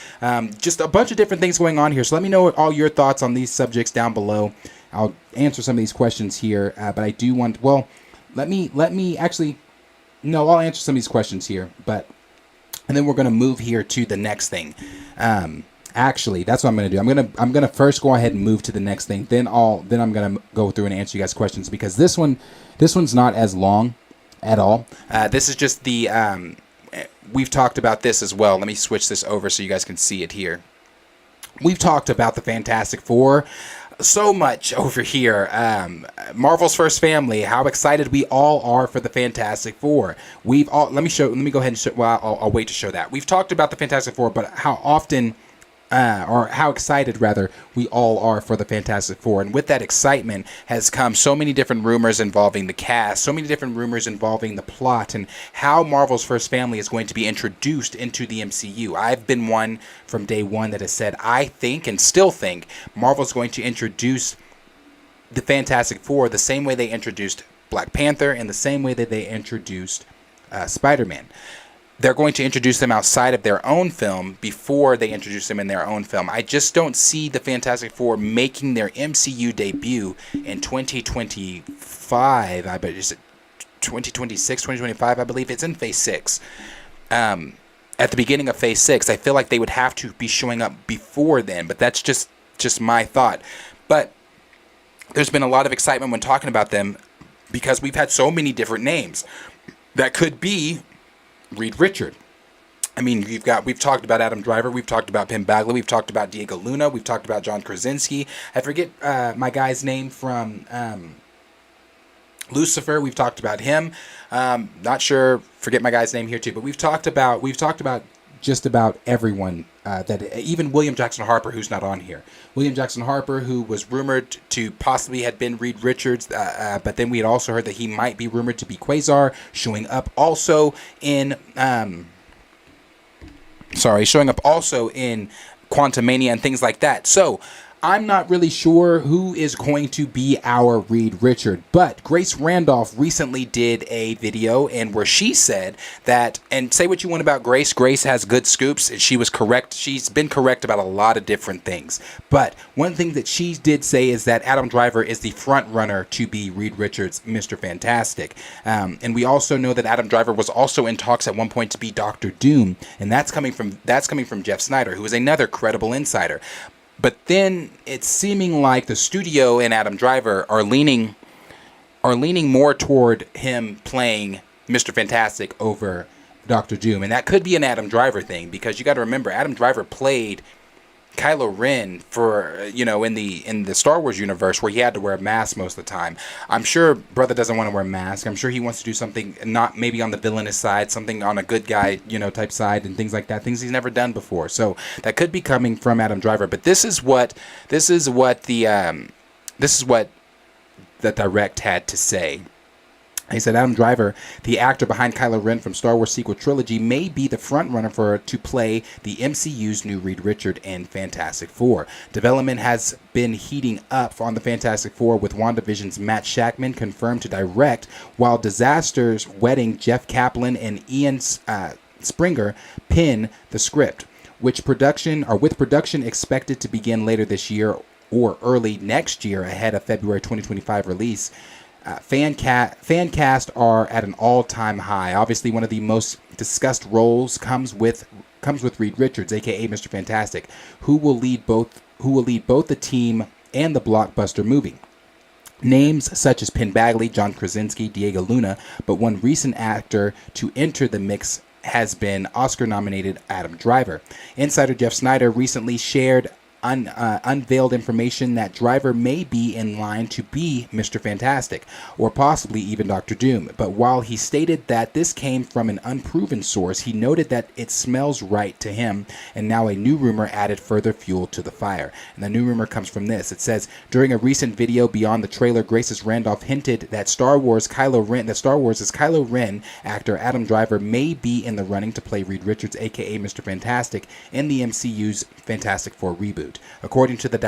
Just a bunch of different things going on here. So let me know all your thoughts on these subjects down below. I'll answer some of these questions here, but I do want, well, let me actually, no, I'll answer some of these questions here, and then we're going to move here to the next thing. Actually, that's what I'm going to do. I'm going to first go ahead and move to the next thing. Then I'm going to go through and answer you guys' questions because this one's not as long at all. This is just the we've talked about this as well. Let me switch this over so you guys can see it here. We've talked about the Fantastic Four so much over here. Marvel's first family, how excited we all are for the Fantastic Four. Let me go ahead and show, well, I'll wait to show that. We've talked about the Fantastic Four, but how often or how excited rather we all are for the Fantastic Four. And with that excitement has come so many different rumors involving the cast, so many different rumors involving the plot and how Marvel's first family is going to be introduced into the MCU. I've been one from day one that has said I think and still think Marvel's going to introduce the Fantastic Four the same way they introduced Black Panther and the same way that they introduced Spider-Man. They're going to introduce them outside of their own film before they introduce them in their own film. I just don't see the Fantastic Four making their MCU debut in 2025. I bet it's 2026, 2025. I believe it's in Phase 6. At the beginning of Phase 6, I feel like they would have to be showing up before then. But that's just my thought. But there's been a lot of excitement when talking about them because we've had so many different names that could be Reed Richard. I mean, we've talked about Adam Driver, we've talked about Pim Bagley, we've talked about Diego Luna, we've talked about John Krasinski. I forget my guy's name from Lucifer. We've talked about him. Not sure. Forget my guy's name here too. But we've talked about just about everyone. That even William Jackson Harper, who's not on here. William Jackson Harper, who was rumored to possibly had been Reed Richards, but then we had also heard that he might be rumored to be Quasar, showing up also in Quantumania and things like that. So I'm not really sure who is going to be our Reed Richard, but Grace Randolph recently did a video and where she said that, and say what you want about Grace, Grace has good scoops. She was correct. She's been correct about a lot of different things. But one thing that she did say is that Adam Driver is the front runner to be Reed Richards' Mr. Fantastic. And we also know that Adam Driver was also in talks at one point to be Doctor Doom, and that's coming from Jeff Snyder, who is another credible insider. But then it's seeming like the studio and Adam Driver are leaning more toward him playing Mr. Fantastic over Doctor Doom. And that could be an Adam Driver thing because you got to remember Adam Driver played Kylo Ren for, in the Star Wars universe where he had to wear a mask most of the time. I'm sure brother doesn't want to wear a mask. I'm sure he wants to do something not maybe on the villainous side, something on a good guy, type side and things like that, things he's never done before. So that could be coming from Adam Driver. But this is what the direct had to say. He said Adam Driver, the actor behind Kylo Ren from Star Wars sequel trilogy, may be the frontrunner to play the MCU's new Reed Richards in Fantastic Four. Development has been heating up on the Fantastic Four, with WandaVision's Matt Shakman confirmed to direct, while Disaster's Wedding Jeff Kaplan and Ian Springer pen the script, with production expected to begin later this year or early next year ahead of February 2025 release. Fan cast are at an all-time high. Obviously, one of the most discussed roles comes with Reed Richards, aka Mr. Fantastic, who will lead both the team and the blockbuster movie. Names such as Penn Badgley, John Krasinski, Diego Luna, but one recent actor to enter the mix has been Oscar-nominated Adam Driver. Insider Jeff Snyder recently shared unveiled information that Driver may be in line to be Mr. Fantastic, or possibly even Doctor Doom. But while he stated that this came from an unproven source, he noted that it smells right to him, and now a new rumor added further fuel to the fire. And the new rumor comes from this. It says, during a recent video beyond the trailer, Graces Randolph hinted that Star Wars' Kylo Ren actor Adam Driver may be in the running to play Reed Richards, aka Mr. Fantastic, in the MCU's Fantastic Four reboot. According to the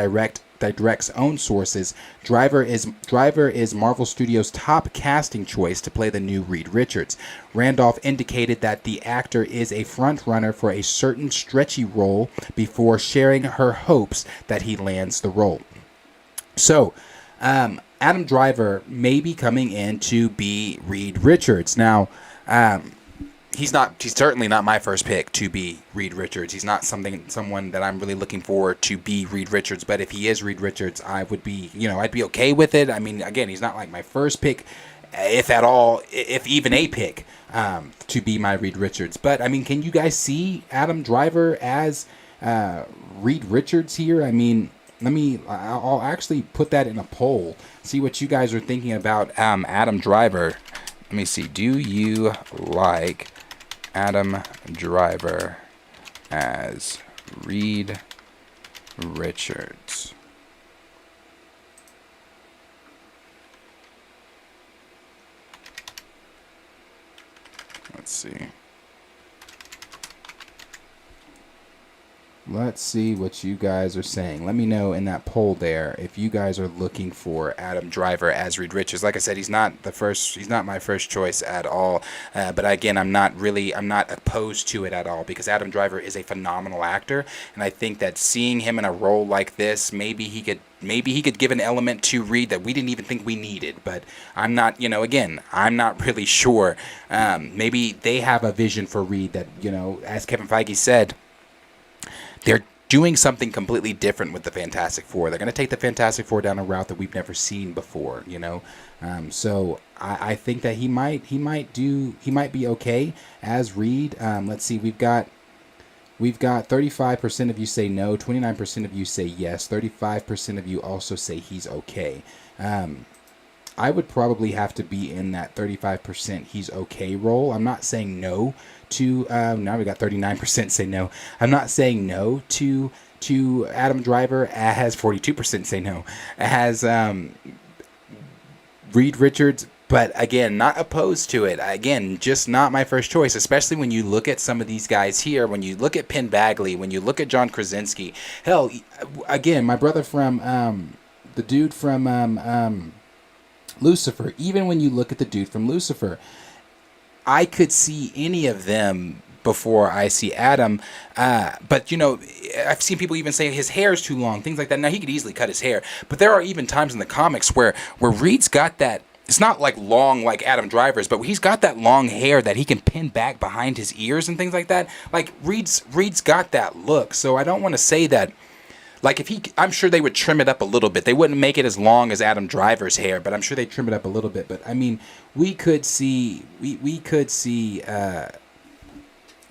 direct's own sources, Driver is Marvel Studios' top casting choice to play the new Reed Richards. Randolph indicated that the actor is a front-runner for a certain stretchy role before sharing her hopes that he lands the role. So, Adam Driver may be coming in to be Reed Richards. Now, he's certainly not my first pick to be Reed Richards. He's not someone that I'm really looking for to be Reed Richards. But if he is Reed Richards, I would be, I'd be okay with it. I mean, again, he's not like my first pick, if at all, if even a pick, to be my Reed Richards. But I mean, can you guys see Adam Driver as Reed Richards here? I mean, I'll actually put that in a poll. See what you guys are thinking about Adam Driver. Let me see. Do you like Adam Driver as Reed Richards? Let's see. Let's see what you guys are saying. Let me know in that poll there if you guys are looking for Adam Driver as Reed Richards. Like I said, he's not my first choice at all. But again, I'm not opposed to it at all, because Adam Driver is a phenomenal actor, and I think that seeing him in a role like this, maybe he could give an element to Reed that we didn't even think we needed. But I'm not, I'm not really sure. Maybe they have a vision for Reed that, as Kevin Feige said, they're doing something completely different with the Fantastic Four. They're going to take the Fantastic Four down a route that we've never seen before, So I think that he might be okay as Reed. Let's see, we've got 35% of you say no, 29% of you say yes, 35% of you also say he's okay. I would probably have to be in that 35% he's okay role. I'm not saying no to, now we got 39% say no. I'm not saying no to Adam Driver, as 42% say no, as Reed Richards, but again, not opposed to it. Again, just not my first choice, especially when you look at some of these guys here, when you look at Penn Badgley, when you look at John Krasinski. Hell, again, my brother from, the dude from, Lucifer, even when you look at the dude from Lucifer, I could see any of them before I see Adam. But, I've seen people even say his hair is too long, things like that. Now, he could easily cut his hair, but there are even times in the comics where Reed's got that, it's not like long like Adam Driver's, but he's got that long hair that he can pin back behind his ears and things like that. Like, Reed's got that look, so I don't want to say that. Like, I'm sure they would trim it up a little bit. They wouldn't make it as long as Adam Driver's hair, but I'm sure they'd trim it up a little bit. But I mean, we could see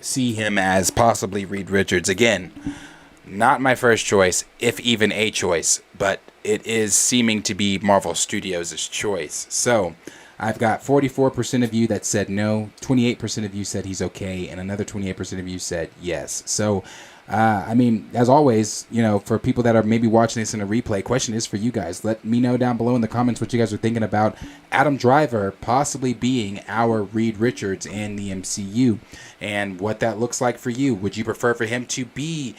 him as possibly Reed Richards. Again, not my first choice, if even a choice, but it is seeming to be Marvel Studios' choice. So I've got 44% of you that said no, 28% of you said he's okay, and another 28% of you said yes. So I mean, as always, for people that are maybe watching this in a replay, question is for you guys. Let me know down below in the comments what you guys are thinking about Adam Driver possibly being our Reed Richards in the MCU and what that looks like for you. Would you prefer for him to be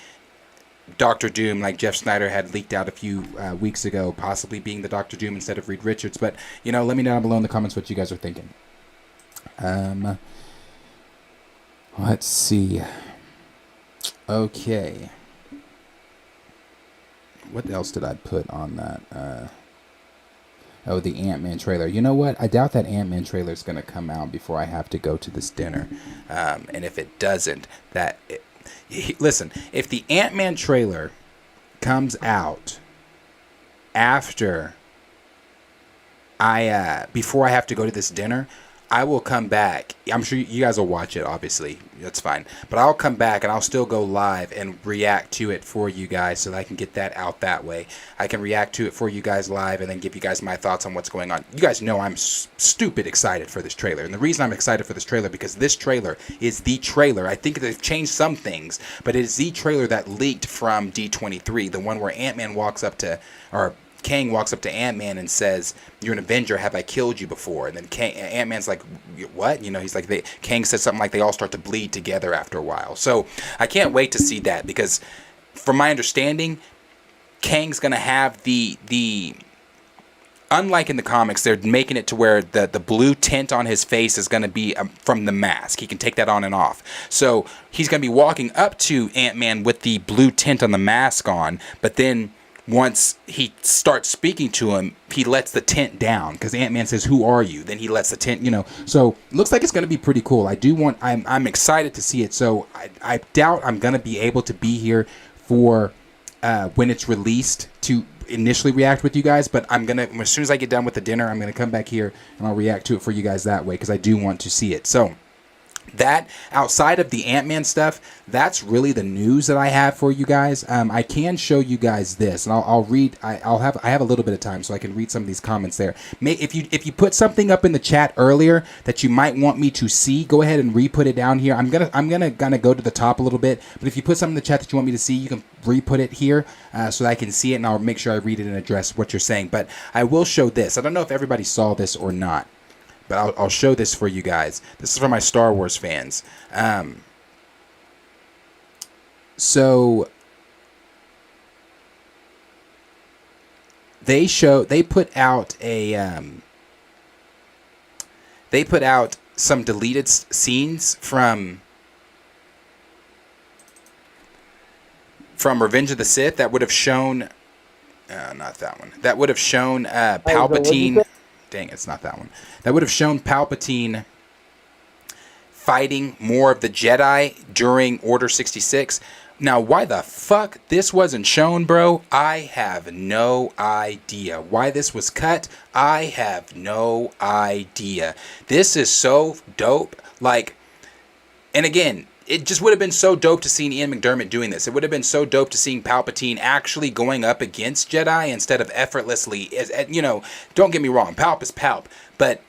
Doctor Doom, like Jeff Snyder had leaked out a few weeks ago, possibly being the Doctor Doom instead of Reed Richards? But, let me know down below in the comments what you guys are thinking. Let's see. Okay. What else did I put on that? The Ant-Man trailer. You know what? I doubt that Ant-Man trailer is going to come out before I have to go to this dinner. And if it doesn't, listen, if the Ant-Man trailer comes out after before I have to go to this dinner, I will come back. I'm sure you guys will watch it, obviously. That's fine. But I'll come back and I'll still go live and react to it for you guys so that I can get that out that way. I can react to it for you guys live and then give you guys my thoughts on what's going on. You guys know I'm stupid excited for this trailer. And the reason I'm excited for this trailer because this trailer is the trailer. I think they've changed some things, but it is the trailer that leaked from D23, the one where Ant-Man walks up to, or Kang walks up to Ant-Man and says, "You're an Avenger. Have I killed you before?" And then Ant-Man's like, "What?" He's like, Kang says something like they all start to bleed together after a while. So I can't wait to see that because, from my understanding, Kang's gonna have the unlike in the comics, they're making it to where the blue tint on his face is gonna be from the mask. He can take that on and off. So he's gonna be walking up to Ant-Man with the blue tint on the mask on, but then once he starts speaking to him, he lets the tint down because Ant-Man says, "Who are you?" Then he lets the tint, So looks like it's going to be pretty cool. I'm excited to see it. So I doubt I'm going to be able to be here for when it's released to initially react with you guys. But I'm going to, as soon as I get done with the dinner, I'm going to come back here and I'll react to it for you guys that way because I do want to see it. So that outside of the Ant-Man stuff, that's really the news that I have for you guys. I can show you guys this, and I'll read. I have a little bit of time, so I can read some of these comments there. If you put something up in the chat earlier that you might want me to see, go ahead and re-put it down here. I'm gonna go to the top a little bit, but if you put something in the chat that you want me to see, you can re-put it here so that I can see it, and I'll make sure I read it and address what you're saying. But I will show this. I don't know if everybody saw this or not. But I'll show this for you guys. This is for my Star Wars fans. So they put out some deleted scenes from Revenge of the Sith that would have shown not that one. That would have shown Palpatine. Dang, it's not that one. That would have shown Palpatine fighting more of the Jedi during Order 66. Now, why the fuck this wasn't shown, bro? I have no idea. Why this was cut? I have no idea. This is so dope. And again, it just would have been so dope to see Ian McDiarmid doing this. It would have been so dope to see Palpatine actually going up against Jedi instead of effortlessly. Don't get me wrong, Palp is Palp, but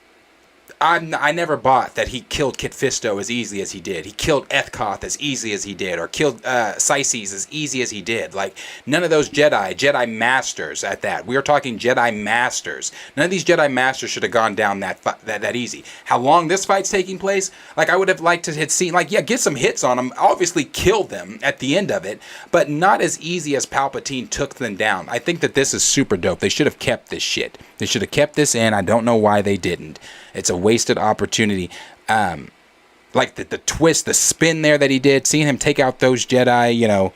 I never bought that he killed Kit Fisto as easily as he did. He killed Ethkoth as easily as he did, or killed Syces as easy as he did. None of those Jedi Masters at that. We are talking Jedi Masters. None of these Jedi Masters should have gone down that easy. How long this fight's taking place? I would have liked to have seen, get some hits on them. Obviously kill them at the end of it, but not as easy as Palpatine took them down. I think that this is super dope. They should have kept this shit. They should have kept this in. I don't know why they didn't. It's a wasted opportunity. The twist, the spin there that he did, seeing him take out those Jedi,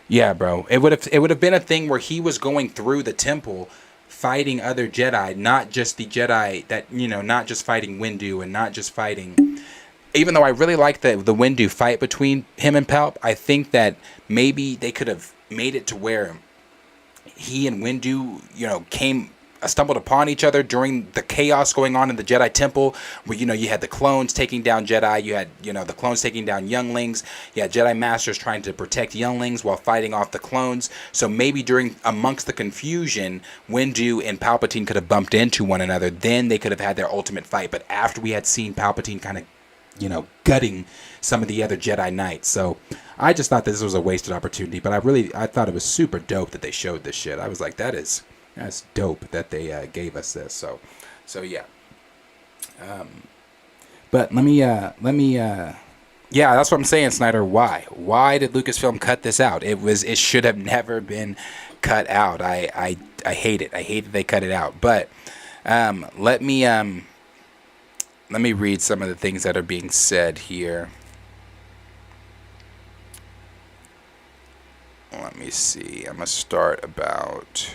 yeah, bro. It would have been a thing where he was going through the temple fighting other Jedi, not just the Jedi that, not just fighting Windu and not just fighting. Even though I really like the Windu fight between him and Palp, I think that maybe they could have made it to where he and Windu, stumbled upon each other during the chaos going on in the Jedi Temple, where you had the clones taking down Jedi, you had the clones taking down younglings, you had Jedi Masters trying to protect younglings while fighting off the clones. So maybe amongst the confusion, Windu and Palpatine could have bumped into one another. Then they could have had their ultimate fight. But after we had seen Palpatine kind of gutting some of the other Jedi Knights. So I just thought this was a wasted opportunity, but I thought it was super dope that they showed this shit. I was like, that's dope that they gave us this. So yeah. But let me yeah, that's what I'm saying, Snyder. Why did Lucasfilm cut this out? It should have never been cut out. I hate it. I hate that they cut it out. But let me read some of the things that are being said here. Let me see. I'm gonna start about.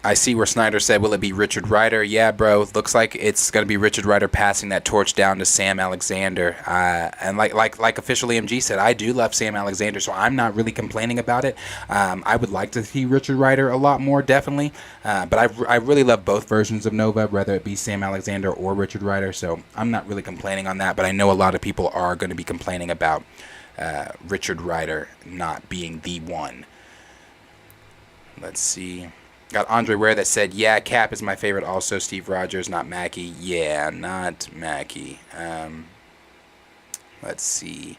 I see where Snyder said, will it be Richard Rider? Yeah, bro. Looks like it's going to be Richard Rider passing that torch down to Sam Alexander. And like officially MG said, I do love Sam Alexander, so I'm not really complaining about it. I would like to see Richard Rider a lot more, definitely. But I really love both versions of Nova, whether it be Sam Alexander or Richard Rider. So I'm not really complaining on that. But I know a lot of people are going to be complaining about Richard Rider not being the one. Let's see. Got Andre Ware that said, yeah, Cap is my favorite. Also, Steve Rogers, not Mackie. Yeah, not Mackie. Let's see.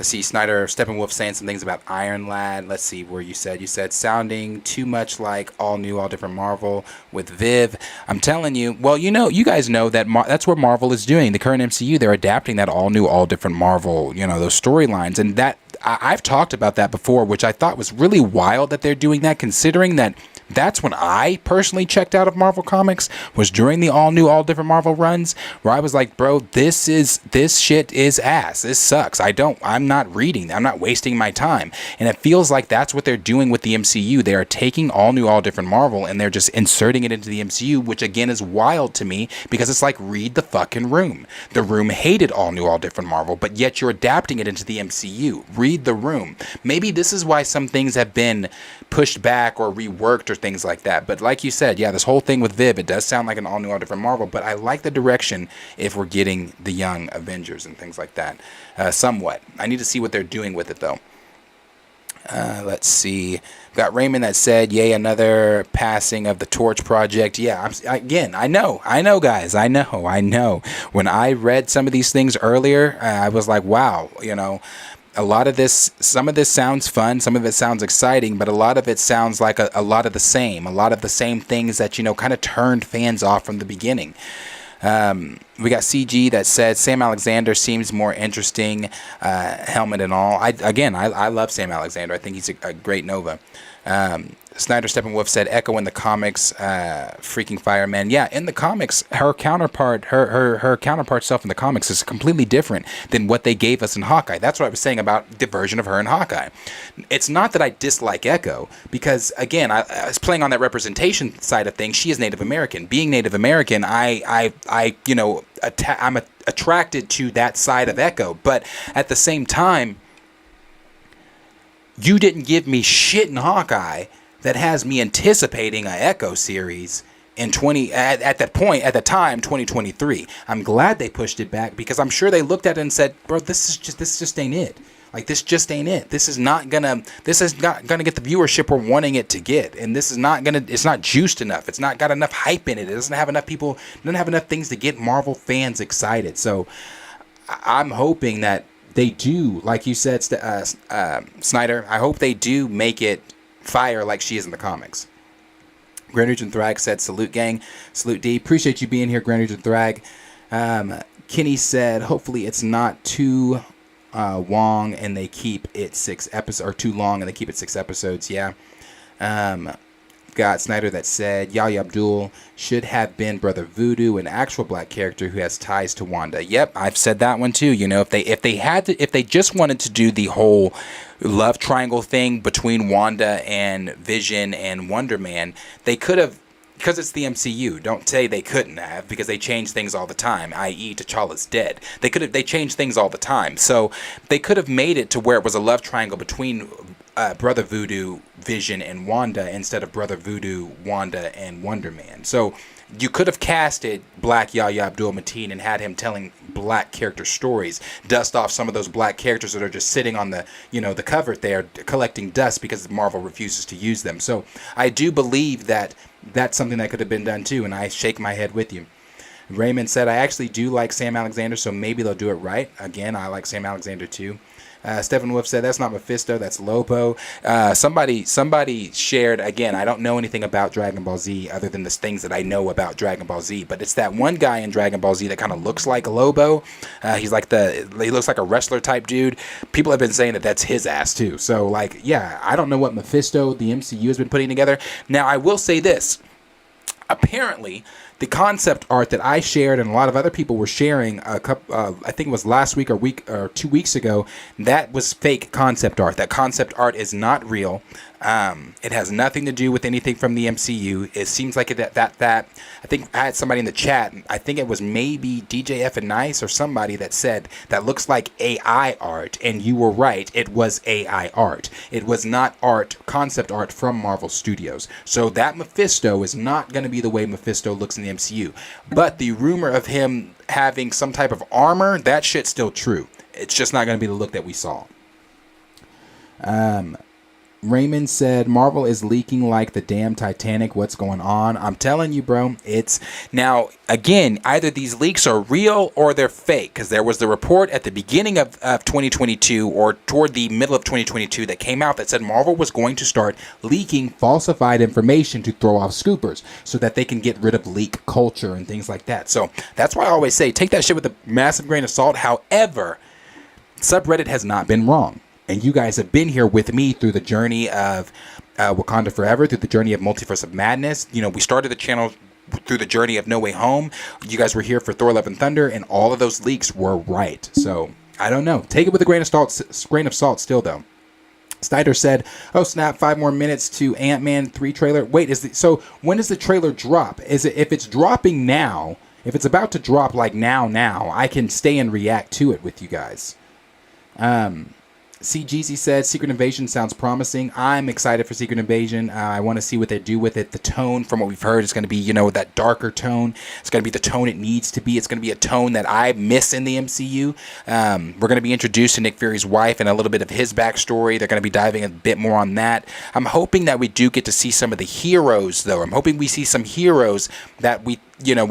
Snyder, Steppenwolf saying some things about Iron Lad. Let's see where you said sounding too much like all new, all different Marvel with Viv. I'm telling you, well, you guys know that that's what Marvel is doing. The current MCU, they're adapting that all new, all different Marvel, those storylines. And that I've talked about that before, which I thought was really wild that they're doing that, considering that that's when I personally checked out of Marvel Comics, was during the all new, all different Marvel runs, where I was like, bro, this shit is ass. This sucks. I'm not reading. I'm not wasting my time. And it feels like that's what they're doing with the MCU. They are taking all new, all different Marvel and they're just inserting it into the MCU, which again is wild to me because it's like, read the fucking Room. The Room hated all new, all different Marvel, but yet you're adapting it into the MCU. Read the Room. Maybe this is why some things have been pushed back or reworked or things like that. But like you said, yeah, this whole thing with Viv, it does sound like an all new, all different Marvel, but I like the direction if we're getting the young Avengers and things like that. Somewhat. I need to see what they're doing with it though. Let's see. Got Raymond that said, yay, another passing of the Torch Project. Yeah, I know, guys. I know. When I read some of these things earlier, I was like, wow, a lot of this, some of this sounds fun, some of it sounds exciting, but a lot of it sounds like a lot of the same things that, kind of turned fans off from the beginning. We got CG that said Sam Alexander seems more interesting, helmet and all. I love Sam Alexander. I think he's a great Nova. Snyder Steppenwolf said Echo in the comics, freaking fireman. Yeah, in the comics, her counterpart self in the comics is completely different than what they gave us in Hawkeye. That's what I was saying about the version of her in Hawkeye. It's not that I dislike Echo, because again, I was playing on that representation side of things. She is Native American. Being Native American, I'm attracted to that side of Echo. But at the same time, you didn't give me shit in Hawkeye that has me anticipating a Echo series in at the time 2023. I'm glad they pushed it back, because I'm sure they looked at it and said, bro, this just ain't it. Like, this just ain't it. This is not gonna get the viewership we're wanting it to get, and it's not juiced enough. It's not got enough hype in it. It doesn't have enough people. It doesn't have enough things to get Marvel fans excited. So I'm hoping that they do, like you said, Snyder, I hope they do make it fire like she is in the comics. Grand Regent Thrag said, salute gang, salute D. Appreciate you being here, Grand Regent Thrag. Kenny said, hopefully it's not too long and they keep it 6 episodes, or too long and they keep it 6 episodes. Yeah. Got Snyder that said Yahya Abdul should have been Brother Voodoo, an actual black character who has ties to Wanda. Yep, I've said that one too. If they just wanted to do the whole love triangle thing between Wanda and Vision and Wonder Man, they could have, because it's the MCU. Don't say they couldn't have, because they change things all the time, i.e. T'Challa's dead. They change things all the time. So they could have made it to where it was a love triangle between Brother Voodoo, Vision, and Wanda, instead of Brother Voodoo, Wanda, and Wonder Man. So you could have casted Black Yahya Abdul-Mateen and had him telling black character stories, dust off some of those black characters that are just sitting on the cover there collecting dust because Marvel refuses to use them. So I do believe that that's something that could have been done too, and I shake my head with you. Raymond said, I actually do like Sam Alexander, so maybe they'll do it right. Again, I like Sam Alexander too. Stephen Wolf said, that's not Mephisto, that's Lobo. Somebody shared, again, I don't know anything about Dragon Ball Z other than the things that I know about Dragon Ball Z, but it's that one guy in Dragon Ball Z that kind of looks like Lobo. He looks like a wrestler type dude. People have been saying that that's his ass too. So, like, yeah, I don't know what Mephisto, the MCU, has been putting together. Now, I will say this. Apparently, the concept art that I shared and a lot of other people were sharing I think it was last week or 2 weeks ago, that was fake concept art. That concept art is not real. It has nothing to do with anything from the MCU. It seems like that I think I had somebody in the chat, I think it was maybe DJF and Nice or somebody that said that looks like AI art, and you were right, it was AI art. It was not concept art from Marvel Studios. So that Mephisto is not going to be the way Mephisto looks in the MCU. But the rumor of him having some type of armor, that shit's still true. It's just not going to be the look that we saw. Raymond said, Marvel is leaking like the damn Titanic. What's going on? I'm telling you, bro. It's now, again, either these leaks are real or they're fake, because there was the report at the beginning of 2022 or toward the middle of 2022 that came out that said Marvel was going to start leaking falsified information to throw off scoopers so that they can get rid of leak culture and things like that. So that's why I always say take that shit with a massive grain of salt. However, subreddit has not been wrong. And you guys have been here with me through the journey of Wakanda Forever, through the journey of Multiverse of Madness. You know, we started the channel through the journey of No Way Home. You guys were here for Thor: Love and Thunder, and all of those leaks were right. So, I don't know. Take it with a grain of salt still, though. Snyder said, oh, snap, 5 more minutes to Ant-Man 3 trailer. Wait, so when does the trailer drop? If it's dropping now, if it's about to drop like now, I can stay and react to it with you guys. CGZ said, Secret Invasion sounds promising. I'm excited for Secret Invasion. I want to see what they do with it. The tone, from what we've heard, is going to be, that darker tone. It's going to be the tone it needs to be. It's going to be a tone that I miss in the MCU. We're going to be introduced to Nick Fury's wife and a little bit of his backstory. They're going to be diving a bit more on that. I'm hoping that we do get to see some of the heroes, though. I'm hoping we see some heroes that we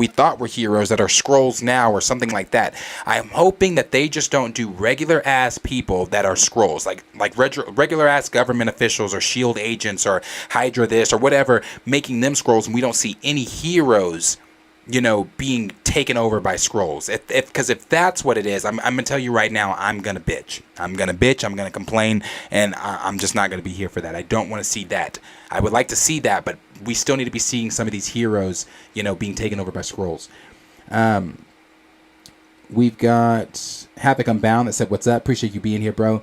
thought were heroes that are Skrulls now or something like that. I'm hoping that they just don't do regular ass people that are Skrulls, like regular ass government officials or SHIELD agents or Hydra this or whatever, making them Skrulls, and we don't see any heroes, being taken over by Skrulls. Because if that's what it is, I'm gonna tell you right now, I'm gonna bitch. I'm gonna complain, and I'm just not gonna be here for that. I don't want to see that. I would like to see that, but we still need to be seeing some of these heroes, being taken over by Skrulls. We've got Havoc Unbound that said, what's up? Appreciate you being here, bro.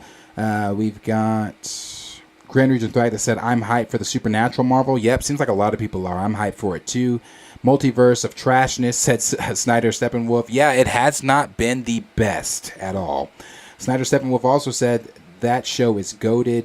We've got Grand Region Thrive that said, I'm hyped for the Supernatural Marvel. Yep, seems like a lot of people are. I'm hyped for it too. Multiverse of Trashness, said Snyder Steppenwolf. Yeah, it has not been the best at all. Snyder Steppenwolf also said that show is goated.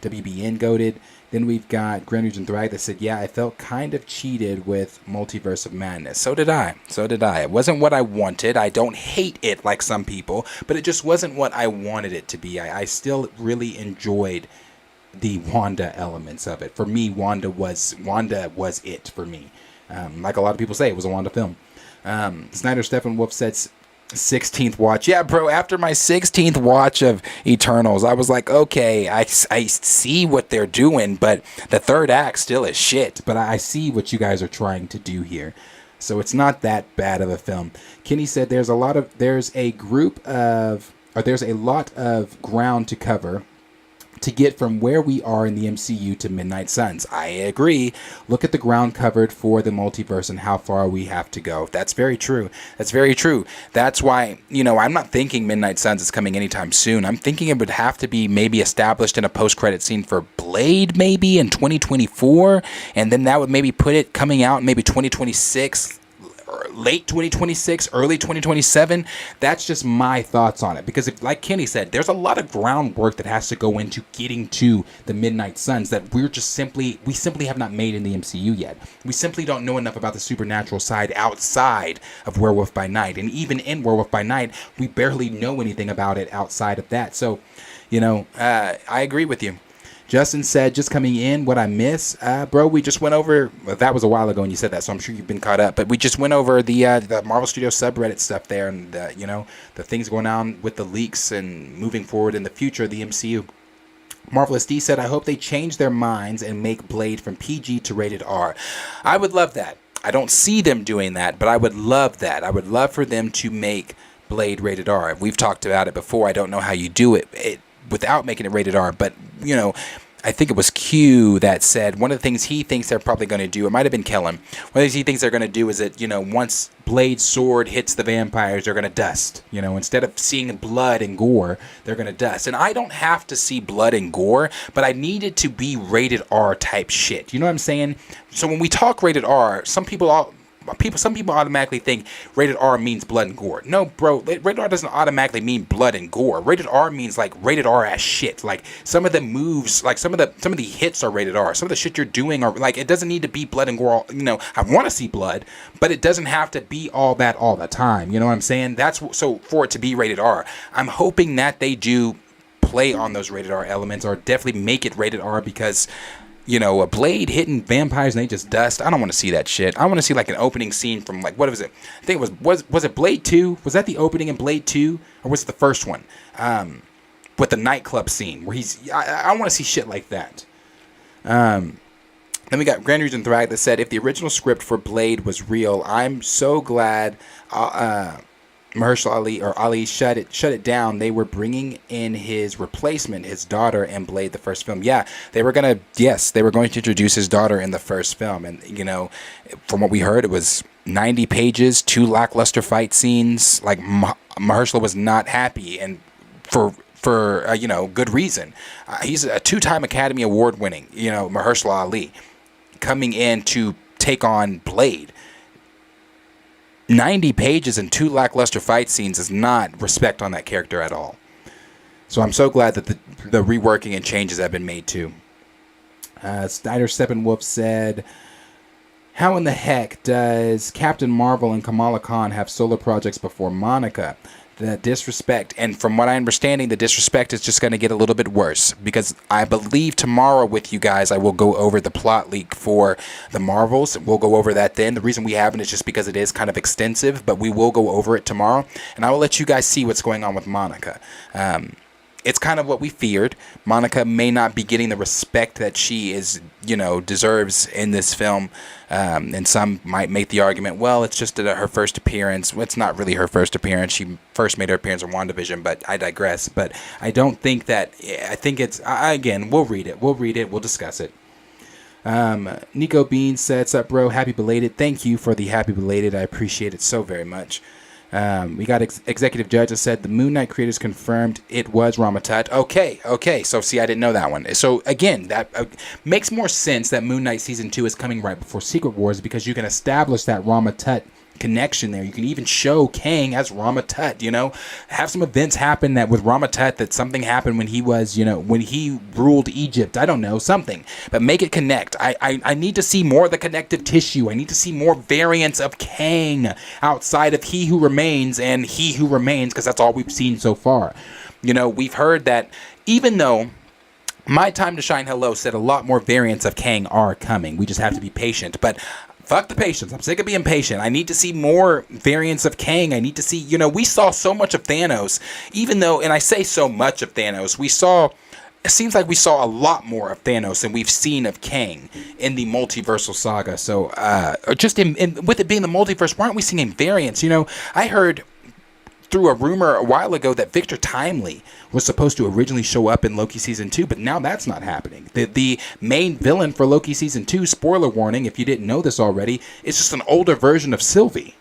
WBN goated. Then we've got Grand Region Thrag that said, yeah, I felt kind of cheated with Multiverse of Madness. So did I. It wasn't what I wanted. I don't hate it like some people, but it just wasn't what I wanted it to be. I still really enjoyed the Wanda elements of it. For me, Wanda was it for me. Like a lot of people say, it was a Wanda film. Snyder Steppenwolf said 16th watch. Yeah, bro, after my 16th watch of Eternals, I was like, okay, I see what they're doing, but the third act still is shit. But I see what you guys are trying to do here. So it's not that bad of a film. Kenny said there's a lot of ground to cover to get from where we are in the MCU to Midnight Suns. I agree. Look at the ground covered for the multiverse and how far we have to go. That's very true. That's why, I'm not thinking Midnight Suns is coming anytime soon. I'm thinking it would have to be maybe established in a post-credit scene for Blade maybe in 2024, and then that would maybe put it coming out in maybe 2026, late 2026, early 2027. That's just my thoughts on it, because like Kenny said, there's a lot of groundwork that has to go into getting to the Midnight Suns that we simply have not made in the MCU yet. We simply don't know enough about the supernatural side outside of Werewolf by Night, and even in Werewolf by Night, we barely know anything about it outside of that. So, I agree with you. Justin said, just coming in, what I miss, bro, we just went over, well, that was a while ago when you said that, so I'm sure you've been caught up, but we just went over the Marvel Studios subreddit stuff there, and, the things going on with the leaks and moving forward in the future of the MCU. Marvelous D said, I hope they change their minds and make Blade from PG to rated R. I would love that. I don't see them doing that, but I would love that. I would love for them to make Blade rated R. We've talked about it before. I don't know how you do it without making it rated R, but, I think it was Q that said one of the things he thinks they're probably going to do, it might have been Kellen, one of the things he thinks they're going to do is that, once Blade's sword hits the vampires, they're going to dust. Instead of seeing blood and gore, they're going to dust. And I don't have to see blood and gore, but I need it to be rated R type shit. You know what I'm saying? So when we talk rated R, some people automatically think rated R means blood and gore. No, bro, rated R doesn't automatically mean blood and gore. Rated R means like rated R ass shit. Like some of the moves, like some of the hits are rated R. Some of the shit you're doing are like, it doesn't need to be blood and gore. I want to see blood, but it doesn't have to be all that all the time. You know what I'm saying? So for it to be rated R, I'm hoping that they do play on those rated R elements, or definitely make it rated R, because a Blade hitting vampires and they just dust. I don't want to see that shit. I want to see like an opening scene from like, what was it? I think it was it Blade 2? Was that the opening in Blade 2? Or was it the first one? With the nightclub scene where I want to see shit like that. Then we got Grand Regent Thrag that said, if the original script for Blade was real, I'm so glad Mahershala Ali shut it down. They were bringing in his replacement, his daughter, in Blade the first film. Yeah, they were going to introduce his daughter in the first film, and from what we heard, it was 90 pages, 2 lackluster fight scenes. Like Mahershala was not happy, and for good reason. He's a 2-time Academy Award winning Mahershala Ali, coming in to take on Blade. 90 pages and 2 lackluster fight scenes is not respect on that character at all. So I'm so glad that the reworking and changes have been made too. Snyder Steppenwolf said, how in the heck does Captain Marvel and Kamala Khan have solo projects before Monica? The disrespect, and from what I'm understanding, the disrespect is just going to get a little bit worse, because I believe tomorrow with you guys I will go over the plot leak for the Marvels. We'll go over that then. The reason we haven't is just because it is kind of extensive, but we will go over it tomorrow, and I will let you guys see what's going on with Monica. It's kind of what we feared. Monica may not be getting the respect that she deserves in this film. And some might make the argument, well, it's just her first appearance. Well, it's not really her first appearance. She first made her appearance in WandaVision, but I digress. But I don't think that, I think it's, again, we'll read it. We'll discuss it. Nico Bean said, sup bro, happy belated. Thank you for the happy belated. I appreciate it so very much. We got Executive Judge that said the Moon Knight creators confirmed it was Rama Tut. Okay. So see, I didn't know that one. So again, that makes more sense that Moon Knight Season 2 is coming right before Secret Wars, because you can establish that Rama Tut connection there. You can even show Kang as Rama Tut, have some events happen that with Rama Tut, that something happened when he was, when he ruled Egypt. I don't know, something, but make it connect. I need to see more of the connective tissue. I need to see more variants of Kang outside of He Who Remains and He Who Remains, because that's all we've seen so far. We've heard that even though My Time to Shine Hello said a lot more variants of Kang are coming, we just have to be patient, but fuck the patience. I'm sick of being patient. I need to see more variants of Kang. I need to see, we saw so much of Thanos, even though, and I say so much of Thanos, it seems like we saw a lot more of Thanos than we've seen of Kang in the multiversal saga. So, just with it being the multiverse, why aren't we seeing variants? I heard through a rumor a while ago that Victor Timely was supposed to originally show up in Loki Season 2, but now that's not happening. The main villain for Loki Season 2, spoiler warning if you didn't know this already, is just an older version of Sylvie.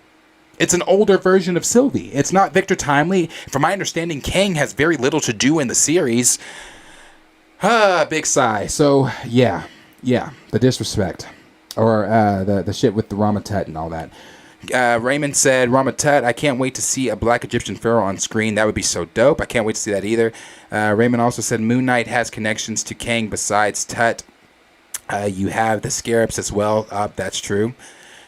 It's an older version of Sylvie. It's not Victor Timely. From my understanding, Kang has very little to do in the series. Big sigh. So, yeah, the disrespect. Or the shit with the Rama Tut and all that. Raymond said, Rama Tut, I can't wait to see a black Egyptian pharaoh on screen. That would be so dope. I can't wait to see that either. Raymond also said Moon Knight has connections to Kang besides Tut. You have the Scarabs as well. That's true.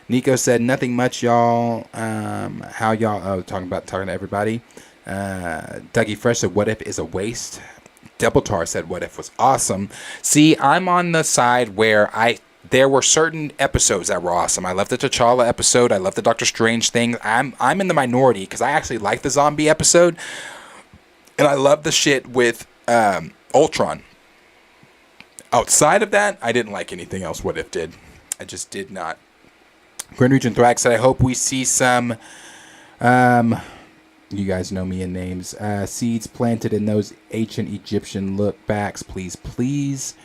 Nico said, nothing much, y'all. How y'all, talking to everybody. Dougie Fresh said, what if is a waste? Deviltar said What If was awesome. See, I'm on the side where there were certain episodes that were awesome. I love the T'Challa episode. I love the Doctor Strange thing. I'm in the minority because I actually like the zombie episode. And I love the shit with Ultron. Outside of that, I didn't like anything else What If did. I just did not. Grand Region Thrax said, I hope we see some, you guys know me in names, seeds planted in those ancient Egyptian look backs, please, please.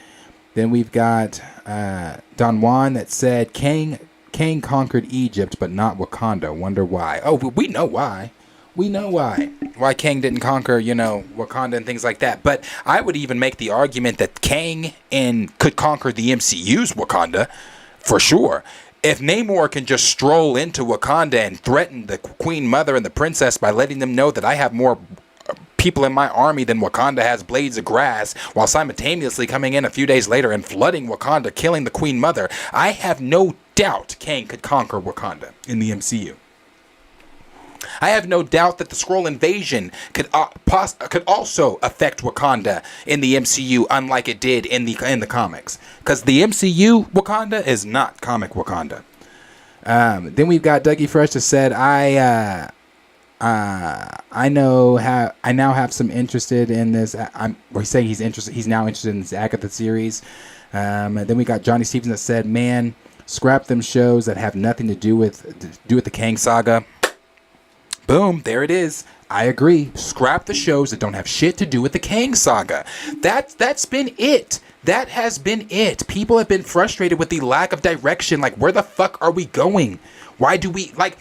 Then we've got Don Juan that said, Kang conquered Egypt, but not Wakanda. Wonder why. Oh, we know why. We know why. Why Kang didn't conquer, Wakanda and things like that. But I would even make the argument that Kang could conquer the MCU's Wakanda, for sure. If Namor can just stroll into Wakanda and threaten the Queen Mother and the Princess by letting them know that I have more people in my army than Wakanda has blades of grass, while simultaneously coming in a few days later and flooding Wakanda, killing the Queen Mother, I have no doubt Kang could conquer Wakanda in the MCU. I have no doubt that the Skrull invasion could also affect Wakanda in the MCU, unlike it did in the comics. Because the MCU Wakanda is not comic Wakanda. Then we've got Dougie Fresh that said, I now have some interested in this. He's saying he's interested. He's now interested in this Agatha series. Then we got Johnny Stevens that said, man, scrap them shows that have nothing to do with the Kang saga. Boom, there it is. I agree. Scrap the shows that don't have shit to do with the Kang saga. That's been it. That has been it. People have been frustrated with the lack of direction. Like, where the fuck are we going? Why do we, why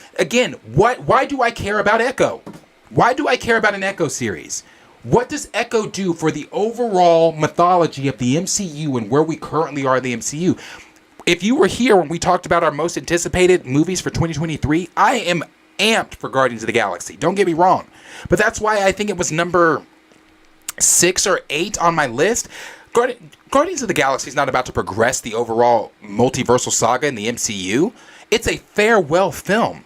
do I care about Echo? Why do I care about an Echo series? What does Echo do for the overall mythology of the MCU and where we currently are in the MCU? If you were here when we talked about our most anticipated movies for 2023, I am amped for Guardians of the Galaxy. Don't get me wrong. But that's why I think it was number 6 or 8 on my list. Guardians of the Galaxy is not about to progress the overall multiversal saga in the MCU. It's a farewell film.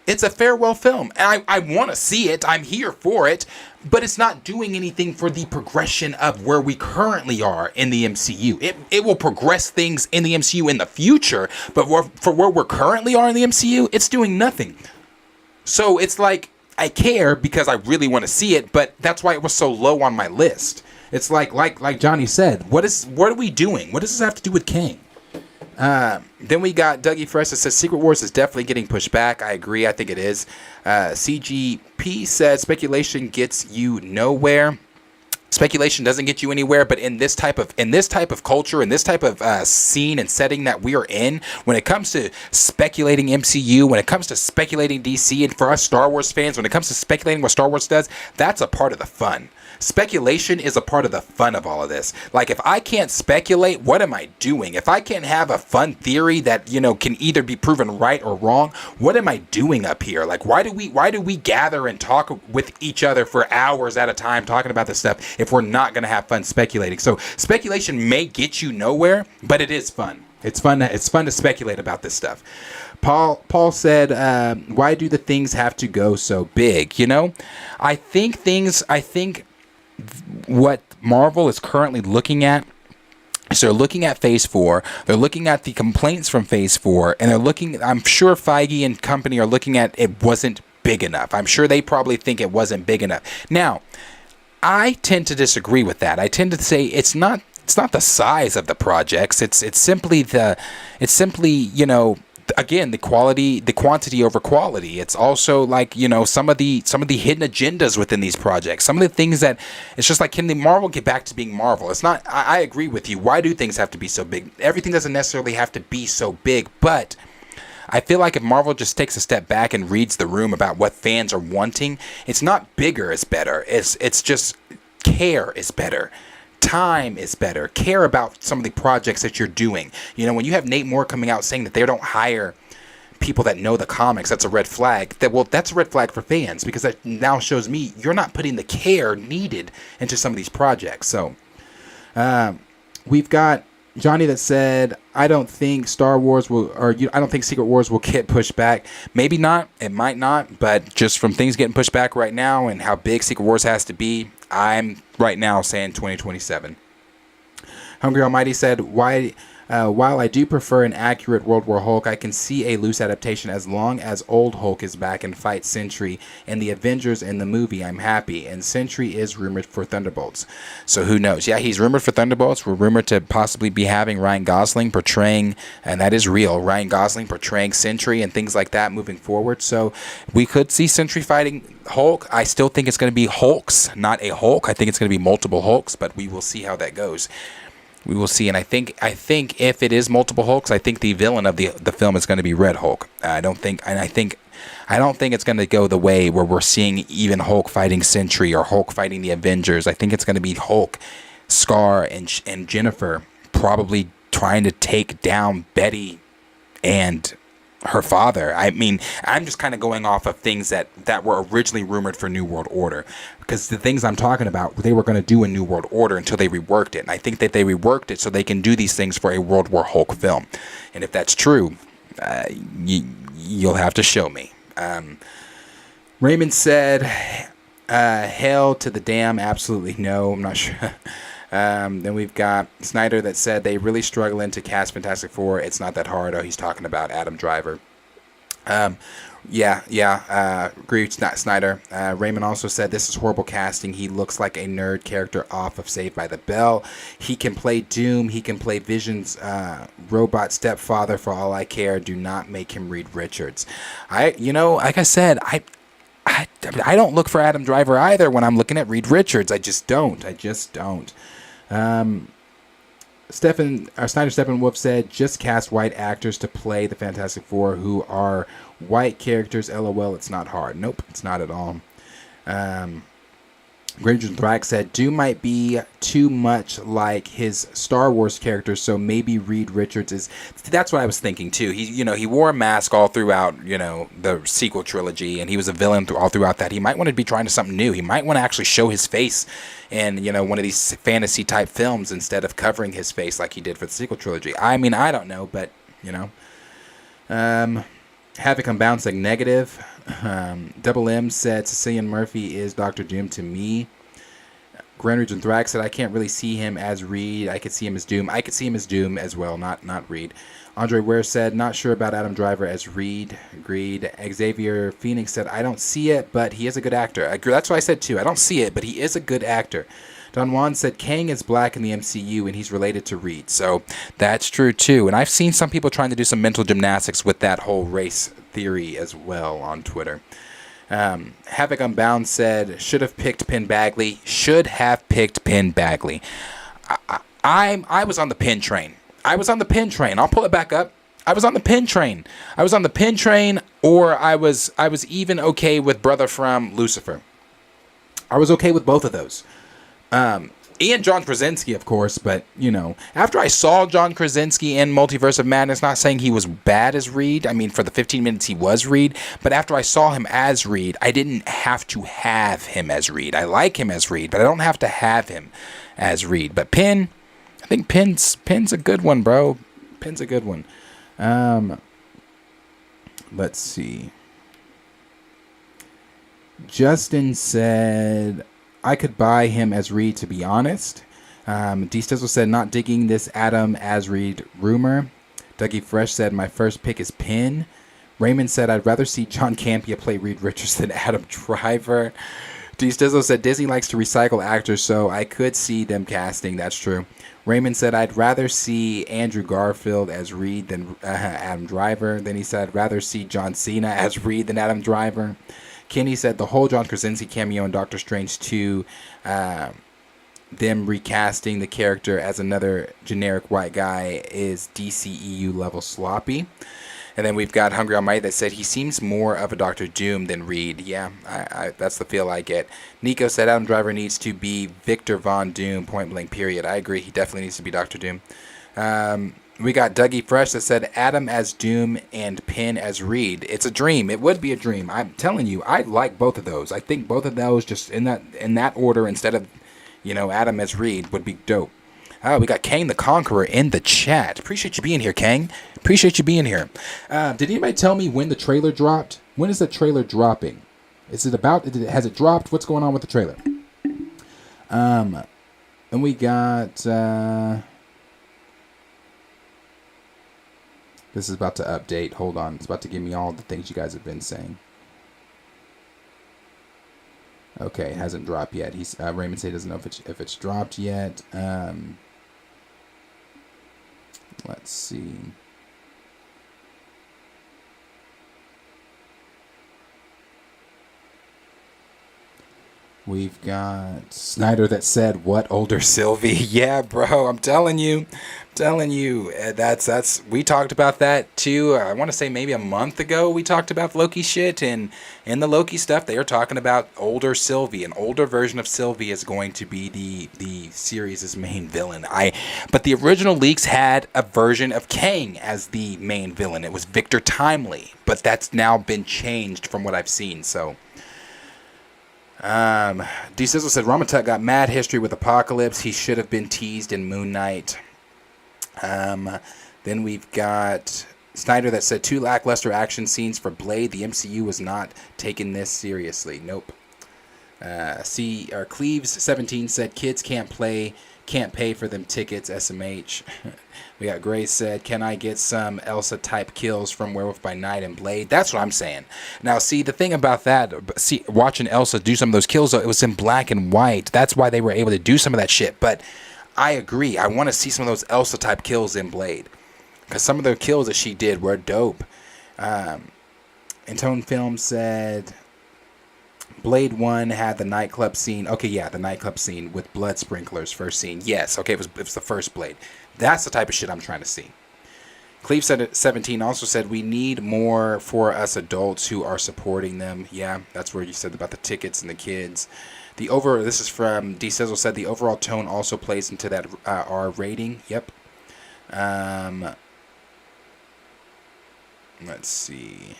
It's a farewell film. And I want to see it. I'm here for it. But it's not doing anything for the progression of where we currently are in the MCU. It will progress things in the MCU in the future. But for where we currently are in the MCU, it's doing nothing. So it's like, I care because I really want to see it, but that's why it was so low on my list. It's like Johnny said, what are we doing? What does this have to do with Kang? Then we got Dougie Fresh that says Secret Wars is definitely getting pushed back. I agree. I think it is. CGP said speculation gets you nowhere. Speculation doesn't get you anywhere, but in this type of culture, in this type of scene and setting that we are in, when it comes to speculating MCU, when it comes to speculating DC, and for us Star Wars fans, when it comes to speculating what Star Wars does, that's a part of the fun. Speculation is a part of the fun of all of this. Like, if I can't speculate, what am I doing? If I can't have a fun theory that, can either be proven right or wrong, what am I doing up here? Like, why do we gather and talk with each other for hours at a time talking about this stuff if we're not going to have fun speculating? So speculation may get you nowhere, but it is fun. It's fun to speculate about this stuff. Paul said, why do the things have to go so big? I think what Marvel is currently looking at, so they're looking at Phase 4, they're looking at the complaints from Phase 4, and I'm sure Feige and company are looking at it wasn't big enough. I'm sure they probably think it wasn't big enough. Now, I tend to disagree with that. I tend to say it's not the size of the projects. It's simply again, the quantity over quality. It's also like, some of the hidden agendas within these projects. Some of the things that it's just like, can the Marvel get back to being Marvel? It's not, I agree with you. Why do things have to be so big? Everything doesn't necessarily have to be so big, but I feel like if Marvel just takes a step back and reads the room about what fans are wanting, it's not bigger is better. It's just care is better. Time is better. Care about some of the projects that you're doing. When you have Nate Moore coming out saying that they don't hire people that know the comics, that's a red flag. That's a red flag for fans, because that now shows me you're not putting the care needed into some of these projects. So we've got Johnny that said, I don't think Secret Wars will get pushed back. Maybe not. It might not. But just from things getting pushed back right now and how big Secret Wars has to be, I'm right now saying 2027. Hungry Almighty said, while I do prefer an accurate World War Hulk, I can see a loose adaptation as long as old Hulk is back and fights Sentry and the Avengers in the movie. I'm happy. And Sentry is rumored for Thunderbolts. So who knows? Yeah, he's rumored for Thunderbolts. We're rumored to possibly be having Ryan Gosling portraying, and that is real, Ryan Gosling portraying Sentry and things like that moving forward. So we could see Sentry fighting Hulk. I still think it's going to be Hulks, not a Hulk. I think it's going to be multiple Hulks, but we will see how that goes. We will see, and I think if it is multiple Hulks, I think the villain of the film is going to be Red Hulk. I don't think it's going to go the way where we're seeing even Hulk fighting Sentry or Hulk fighting the Avengers. I think it's going to be Hulk, Scar, and Jennifer probably trying to take down Betty and her father. I mean, I'm just kind of going off of things that were originally rumored for New World Order, because the things I'm talking about, they were going to do in New World Order until they reworked it. And I think that they reworked it so they can do these things for a World War Hulk film. And if that's true, you'll have to show me. Raymond said, hell to the damn, absolutely no. I'm not sure. Then we've got Snyder that said they really struggling to cast Fantastic Four. It's not that hard. Oh, he's talking about Adam Driver. Agree with Snyder. Raymond also said this is horrible casting. He looks like a nerd character off of Saved by the Bell. He can play Doom. He can play Vision's robot stepfather for all I care. Do not make him Reed Richards. Like I said, I don't look for Adam Driver either when I'm looking at Reed Richards. I just don't. Snyder Steppenwolf said, just cast white actors to play the Fantastic Four who are white characters. LOL, it's not hard. Nope, it's not at all. Granger Thrax said, Doom might be too much like his Star Wars character, so maybe Reed Richards is... That's what I was thinking, too. He wore a mask all throughout, the sequel trilogy, and he was a villain all throughout that. He might want to be trying to something new. He might want to actually show his face in, one of these fantasy-type films instead of covering his face like he did for the sequel trilogy. I mean, I don't know, but, Havoc Unbound said negative. Double M said Cillian Murphy is Dr. Doom to me. Grand Region Thrax said I can't really see him as Reed. I could see him as Doom. I could see him as Doom as well, not Reed. Andre Ware said not sure about Adam Driver as Reed. Agreed. Xavier Phoenix said I don't see it, but he is a good actor. That's what I said too. I don't see it, but he is a good actor. Don Juan said Kang is black in the MCU and he's related to Reed. So that's true too. And I've seen some people trying to do some mental gymnastics with that whole race theory as well on Twitter. Havoc Unbound said should have picked Penn Badgley. I was on the Penn train. I'll pull it back up. I was on the Penn train. Or I was even okay with Brother from Lucifer. I was okay with both of those. And John Krasinski, of course, but, after I saw John Krasinski in Multiverse of Madness, not saying he was bad as Reed. I mean, for the 15 minutes he was Reed, but after I saw him as Reed, I didn't have to have him as Reed. I like him as Reed, but I don't have to have him as Reed. But Penn, I think Penn's a good one, bro. Penn's a good one. Let's see. Justin said... I could buy him as Reed, to be honest. D. Stizzle said, not digging this Adam as Reed rumor. Dougie Fresh said, my first pick is Penn. Raymond said, I'd rather see John Campea play Reed Richards than Adam Driver. D. Stizzle said, Disney likes to recycle actors, so I could see them casting. That's true. Raymond said, I'd rather see Andrew Garfield as Reed than Adam Driver. Then he said, I'd rather see John Cena as Reed than Adam Driver. Kenny said the whole John Krasinski cameo in Doctor Strange 2, them recasting the character as another generic white guy is DCEU level sloppy. And then we've got Hungry Almighty that said he seems more of a Dr. Doom than Reed. Yeah, I that's the feel I get. Nico said Adam Driver needs to be Victor Von Doom, point blank, period. I agree. He definitely needs to be Dr. Doom. We got Dougie Fresh that said Adam as Doom and Penn as Reed. It's a dream. It would be a dream. I'm telling you, I like both of those. I think both of those just in that order instead of, Adam as Reed would be dope. Oh, we got Kang the Conqueror in the chat. Appreciate you being here, Kang. Appreciate you being here. Did anybody tell me when the trailer dropped? When is the trailer dropping? Has it dropped? What's going on with the trailer? And we got this is about to update. Hold on. It's about to give me all the things you guys have been saying. Okay, it hasn't dropped yet. He's Raymond say doesn't know if it's dropped yet. Let's see. We've got Snyder that said, "What older Sylvie?" Yeah, bro, I'm telling you. That's we talked about that too. I want to say maybe a month ago we talked about Loki shit, and in the Loki stuff they are talking about older Sylvie. An older version of Sylvie is going to be the series' main villain. But the original leaks had a version of Kang as the main villain. It was Victor Timely, but that's now been changed from what I've seen. So. D Sizzle said Ramatut got mad history with Apocalypse. He should have been teased in Moon Knight. Then we've got Snyder that said 2 lackluster action scenes for Blade. The MCU was not taking this seriously. Nope. Cleves17 said kids can't pay for them tickets. SMH. We got Grace said, can I get some Elsa type kills from Werewolf by Night and Blade? That's what I'm saying. Now, see, the thing about that, watching Elsa do some of those kills, though, it was in black and white. That's why they were able to do some of that shit. But I agree. I want to see some of those Elsa type kills in Blade. Because some of the kills that she did were dope. Intone Film said Blade 1 had the nightclub scene. Okay, yeah, the nightclub scene with blood sprinklers, first scene. Yes, okay, it was the first Blade. That's the type of shit I'm trying to see. Cleve said 17 also said we need more for us adults who are supporting them. Yeah, that's where you said about the tickets and the kids. This is from D Sizzle said the overall tone also plays into that R rating. Yep. Let's see.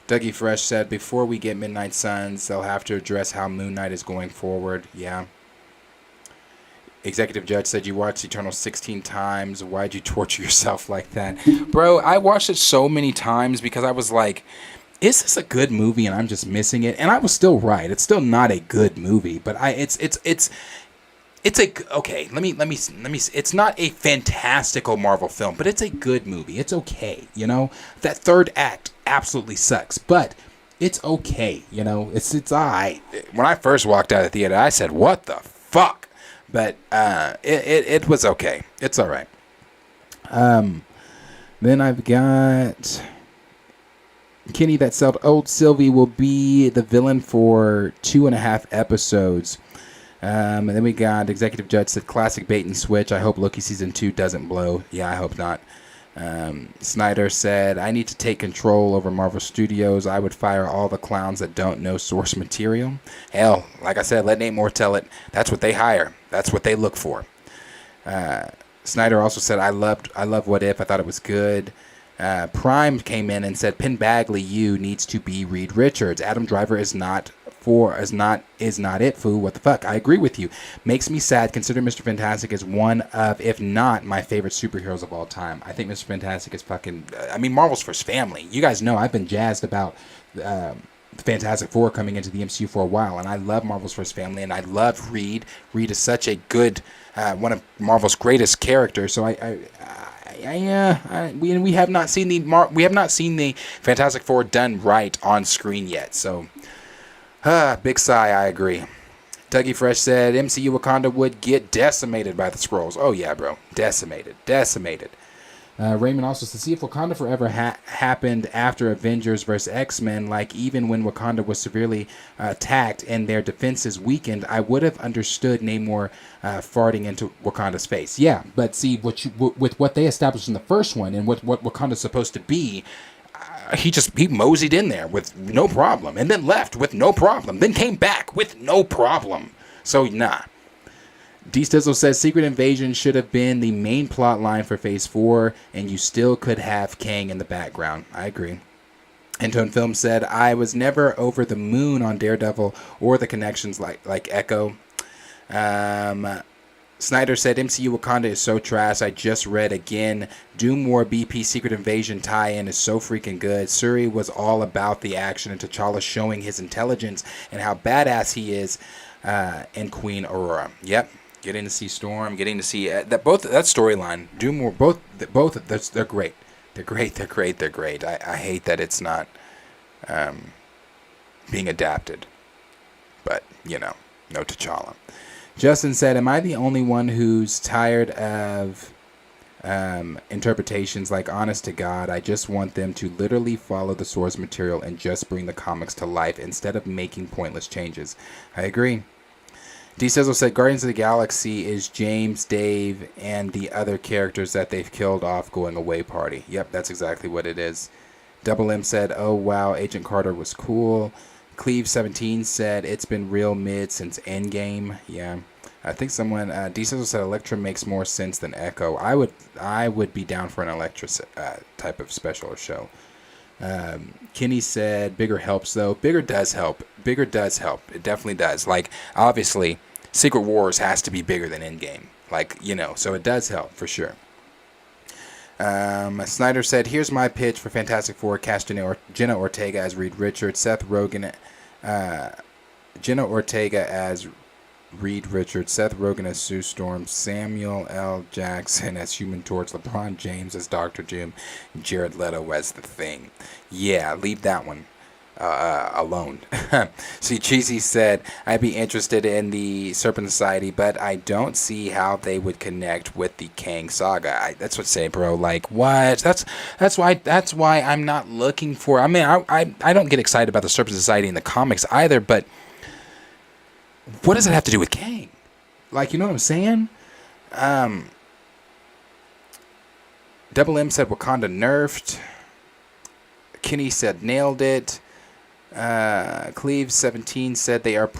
Dougie Fresh said before we get Midnight Suns, they'll have to address how Moon Knight is going forward. Yeah. Executive Judge said you watched Eternal 16 times. Why'd you torture yourself like that? Bro, I watched it so many times because I was like, is this a good movie and I'm just missing it? And I was still right. It's still not a good movie, but it's not a fantastical Marvel film, but it's a good movie. It's okay, you know? That third act absolutely sucks, but it's okay, you know? It's all right. When I first walked out of the theater, I said, what the fuck? But it was okay. It's all right. Then I've got Kenny that said old Sylvie will be the villain for 2.5 episodes. And then we got Executive Judge said classic bait and switch. I hope Loki season 2 doesn't blow. Yeah, I hope not. Snyder said I need to take control over Marvel Studios. I would fire all the clowns that don't know source material. Hell, like I said, let Nate Moore tell it. That's what they hire. That's what they look for. Snyder also said I love What If. I thought it was good. Prime came in and said Penn Bagley needs to be Reed Richards. Adam Driver is not it, fool. What the fuck? I agree with you. Makes me sad considering Mr. Fantastic is one of, if not my favorite superheroes of all time. I think Mr. Fantastic is fucking, Marvel's first family. You guys know I've been jazzed about Fantastic Four coming into the MCU for a while, and I love Marvel's first family, and I love Reed. Reed is such a good, one of Marvel's greatest characters. So we have not seen the Fantastic Four done right on screen yet. So. Big sigh, I agree. Dougie Fresh said MCU Wakanda would get decimated by the Skrulls. Oh yeah, bro. Decimated. Raymond also said, see if Wakanda Forever happened after Avengers vs. X-Men, like even when Wakanda was severely attacked and their defenses weakened, I would have understood Namor farting into Wakanda's face. Yeah, but see, with what they established in the first one and what Wakanda's supposed to be, he moseyed in there with no problem and then left with no problem, then came back with no problem. So, nah. D Stizzle says Secret Invasion should have been the main plot line for Phase 4, and you still could have Kang in the background. I agree. Antone Film said, I was never over the moon on Daredevil or the connections like Echo. Snyder said MCU Wakanda is so trash. I just read again. Doom War BP Secret Invasion tie-in is so freaking good. Suri was all about the action and T'Challa showing his intelligence and how badass he is. and Queen Aurora. Yep, getting to see Storm, getting to see that storyline. Do more. Both. They're great. They're great. They're great. They're great. I hate that it's not being adapted, but no T'Challa. Justin said, "Am I the only one who's tired of interpretations? Like, honest to God, I just want them to literally follow the source material and just bring the comics to life instead of making pointless changes." I agree. D. Sizzle said, "Guardians of the Galaxy is James, Dave, and the other characters that they've killed off going away party." Yep, that's exactly what it is. Double M said, "Oh wow, Agent Carter was cool." Cleve17 said, "It's been real mid since Endgame." Yeah. I think someone, D. Sizzle said, "Elektra makes more sense than Echo." I would be down for an Elektra type of special or show. Kenny said, "Bigger helps though." Bigger does help. Bigger does help. It definitely does. Like, obviously, Secret Wars has to be bigger than Endgame. Like, so it does help for sure. Snyder said, "Here's my pitch for Fantastic Four. Cast Jenna Ortega as Reed Richards, Seth Rogen, Jenna Ortega as Reed Richards, Seth Rogen as Sue Storm, Samuel L. Jackson as Human Torch, LeBron James as Dr. Doom, and Jared Leto as The Thing." Yeah, leave that one alone. See, Cheesy said, "I'd be interested in the Serpent Society, but I don't see how they would connect with the Kang saga." That's what I say, bro. Like, what? That's why I'm not looking for. I mean, I don't get excited about the Serpent Society in the comics either, but what does it have to do with Kang? Like, you know what I'm saying? Double M said Wakanda nerfed. Kenny said nailed it. Cleve17 said they are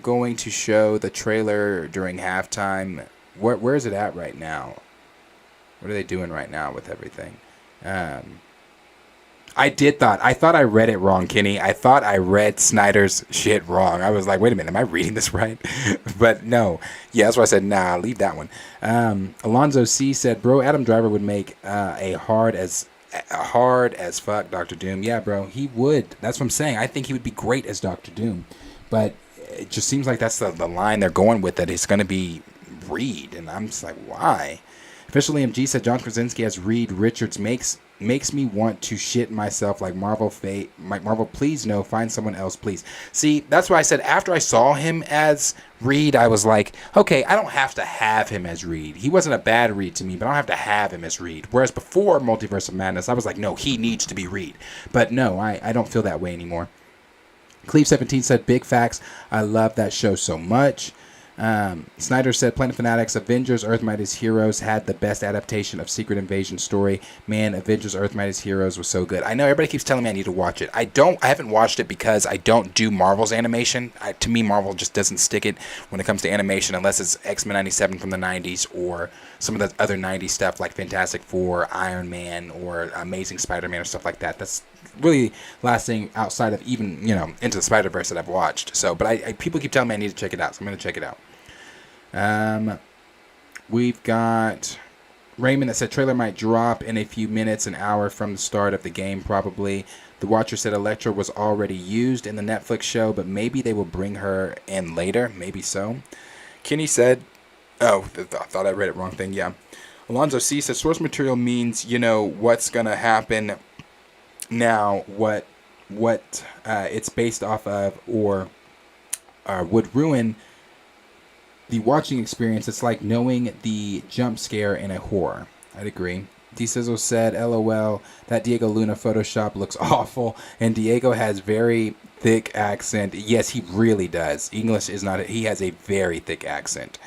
going to show the trailer during halftime. Where is it at right now? What are they doing right now with everything? I thought I read it wrong, Kenny. I thought I read Snyder's shit wrong. I was like, wait a minute, am I reading this right? But no. Yeah, that's why I said, nah, leave that one. Alonzo C said, "Bro, Adam Driver would make a hard as fuck Dr. Doom." Yeah, bro, he would. That's what I'm saying. I think he would be great as Dr. Doom. But it just seems like that's the line they're going with, that it's going to be Reed. And I'm just like, why? Officially MG said, "John Krasinski as Reed Richards makes me want to shit myself like Marvel. Marvel, please no, find someone else, please." See, that's why I said after I saw him as Reed, I was like, okay, I don't have to have him as Reed. He wasn't a bad Reed to me, but I don't have to have him as Reed. Whereas before Multiverse of Madness, I was like, no, he needs to be Reed. But no, I don't feel that way anymore. Cleve17 said, "Big facts. I love that show so much." Snyder said, "Planet Fanatics, Avengers Earth Mightiest Heroes had the best adaptation of Secret Invasion story. Man, Avengers Earth Mightiest Heroes was so good." I know everybody keeps telling me I need to watch it. I haven't watched it because I don't do Marvel's animation. To me, Marvel just doesn't stick it when it comes to animation unless it's X-Men 97 from the 90s or some of the other 90s stuff like Fantastic Four, Iron Man, or Amazing Spider-Man or stuff like that. That's really last thing outside of even, Into the Spider-Verse that I've watched. So, but people keep telling me I need to check it out, so I'm going to check it out. We've got Raymond that said trailer might drop in a few minutes, an hour from the start of the game, probably. The Watcher said Elektra was already used in the Netflix show, but maybe they will bring her in later. Maybe so. Kenny said, I thought I read it wrong thing. Yeah. Alonzo C said source material means, what's going to happen now, what it's based off of, or would ruin the watching experience. It's like knowing the jump scare in a horror. I'd agree. D. Sizzle said, "LOL, that Diego Luna Photoshop looks awful, and Diego has very thick accent." Yes, he really does. English is not. He has a very thick accent.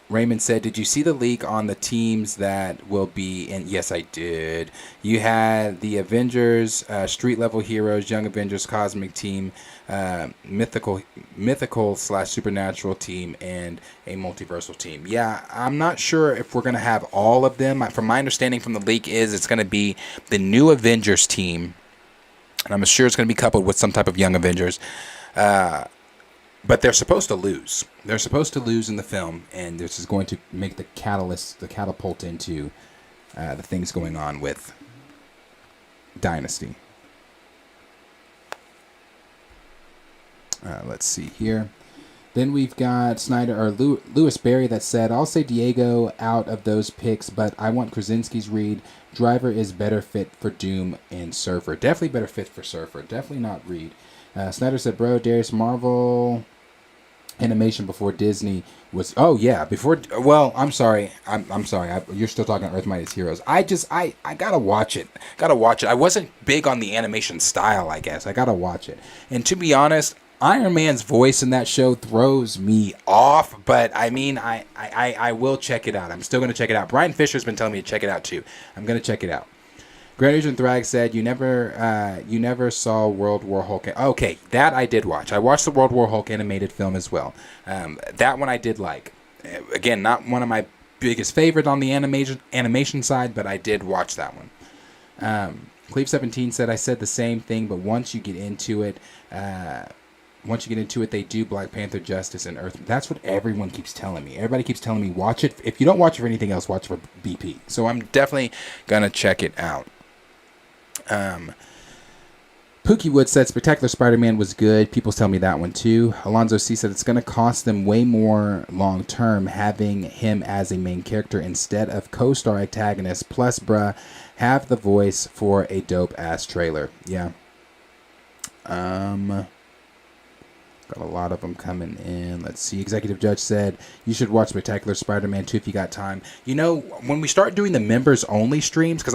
Raymond said, "Did you see the leak on the teams that will be in?" Yes, I did. You had the Avengers, Street Level Heroes, Young Avengers, Cosmic Team, mythical/supernatural team, and a multiversal team. Yeah, I'm not sure if we're going to have all of them. From my understanding from the leak is it's going to be the new Avengers team, and I'm sure it's going to be coupled with some type of Young Avengers. But they're supposed to lose. They're supposed to lose in the film, and this is going to make the catapult into the things going on with Dynasty. Let's see here. Then we've got Snyder or Lewis Berry that said, "I'll say Diego out of those picks, but I want Krasinski's Reed. Driver is better fit for Doom and Surfer. Definitely better fit for Surfer. Definitely not Reed." Snyder said, "Bro, Darius, Marvel animation before Disney was before. Well, I'm sorry. I'm sorry. You're still talking Earth Mightiest Heroes. I gotta watch it. I wasn't big on the animation style. I guess I gotta watch it. And to be honest, Iron Man's voice in that show throws me off, but I mean, I will check it out. I'm still going to check it out. Brian Fisher's been telling me to check it out too. I'm going to check it out. Grand Agent Thrag said, you never saw World War Hulk. Okay, that I did watch. I watched the World War Hulk animated film as well. That one I did like. Again, not one of my biggest favorites on the animation side, but I did watch that one. Cleve17 said, I said the same thing, but once you get into it, they do Black Panther, Justice, and Earth. That's what everyone keeps telling me. Everybody keeps telling me, watch it. If you don't watch it for anything else, watch it for BP. So I'm definitely going to check it out. Pookie Wood said Spectacular Spider-Man was good. People tell me that one too. Alonzo C said it's going to cost them way more long term having him as a main character instead of co-star antagonist. Plus, bruh, have the voice for a dope ass trailer. Yeah. Got a lot of them coming in. Let's see. Executive Judge said you should watch Spectacular Spider-Man 2 if you got time. You know, when we start doing the members only streams, because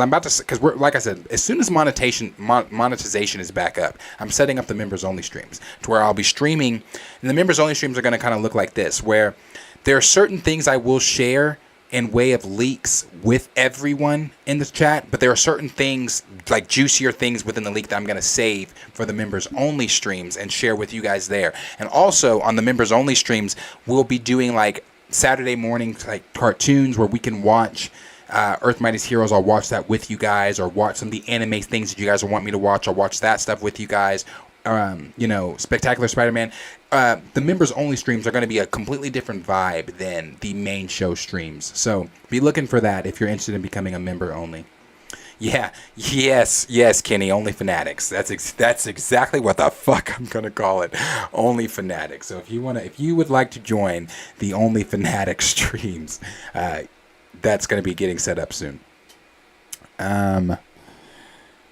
we're like I said, as soon as monetization is back up, I'm setting up the members only streams to where I'll be streaming, and the members only streams are going to kind of look like this, where there are certain things I will share in way of leaks with everyone in the chat, but there are certain things, like juicier things within the leak, that I'm going to save for the members only streams and share with you guys there. And also on the members only streams, we'll be doing like Saturday morning like cartoons where we can watch Earth Mightiest Heroes. I'll watch that with you guys, or watch some of the anime things that you guys will want me to watch. I'll watch that stuff with you guys. Spectacular Spider-Man. The members only streams are going to be a completely different vibe than the main show streams. So be looking for that if you're interested in becoming a member only. Yeah, yes, Kenny, Only Fanatics. That's exactly what the fuck I'm gonna call it, Only Fanatics. So if you would like to join the Only Fanatics streams, that's gonna be getting set up soon.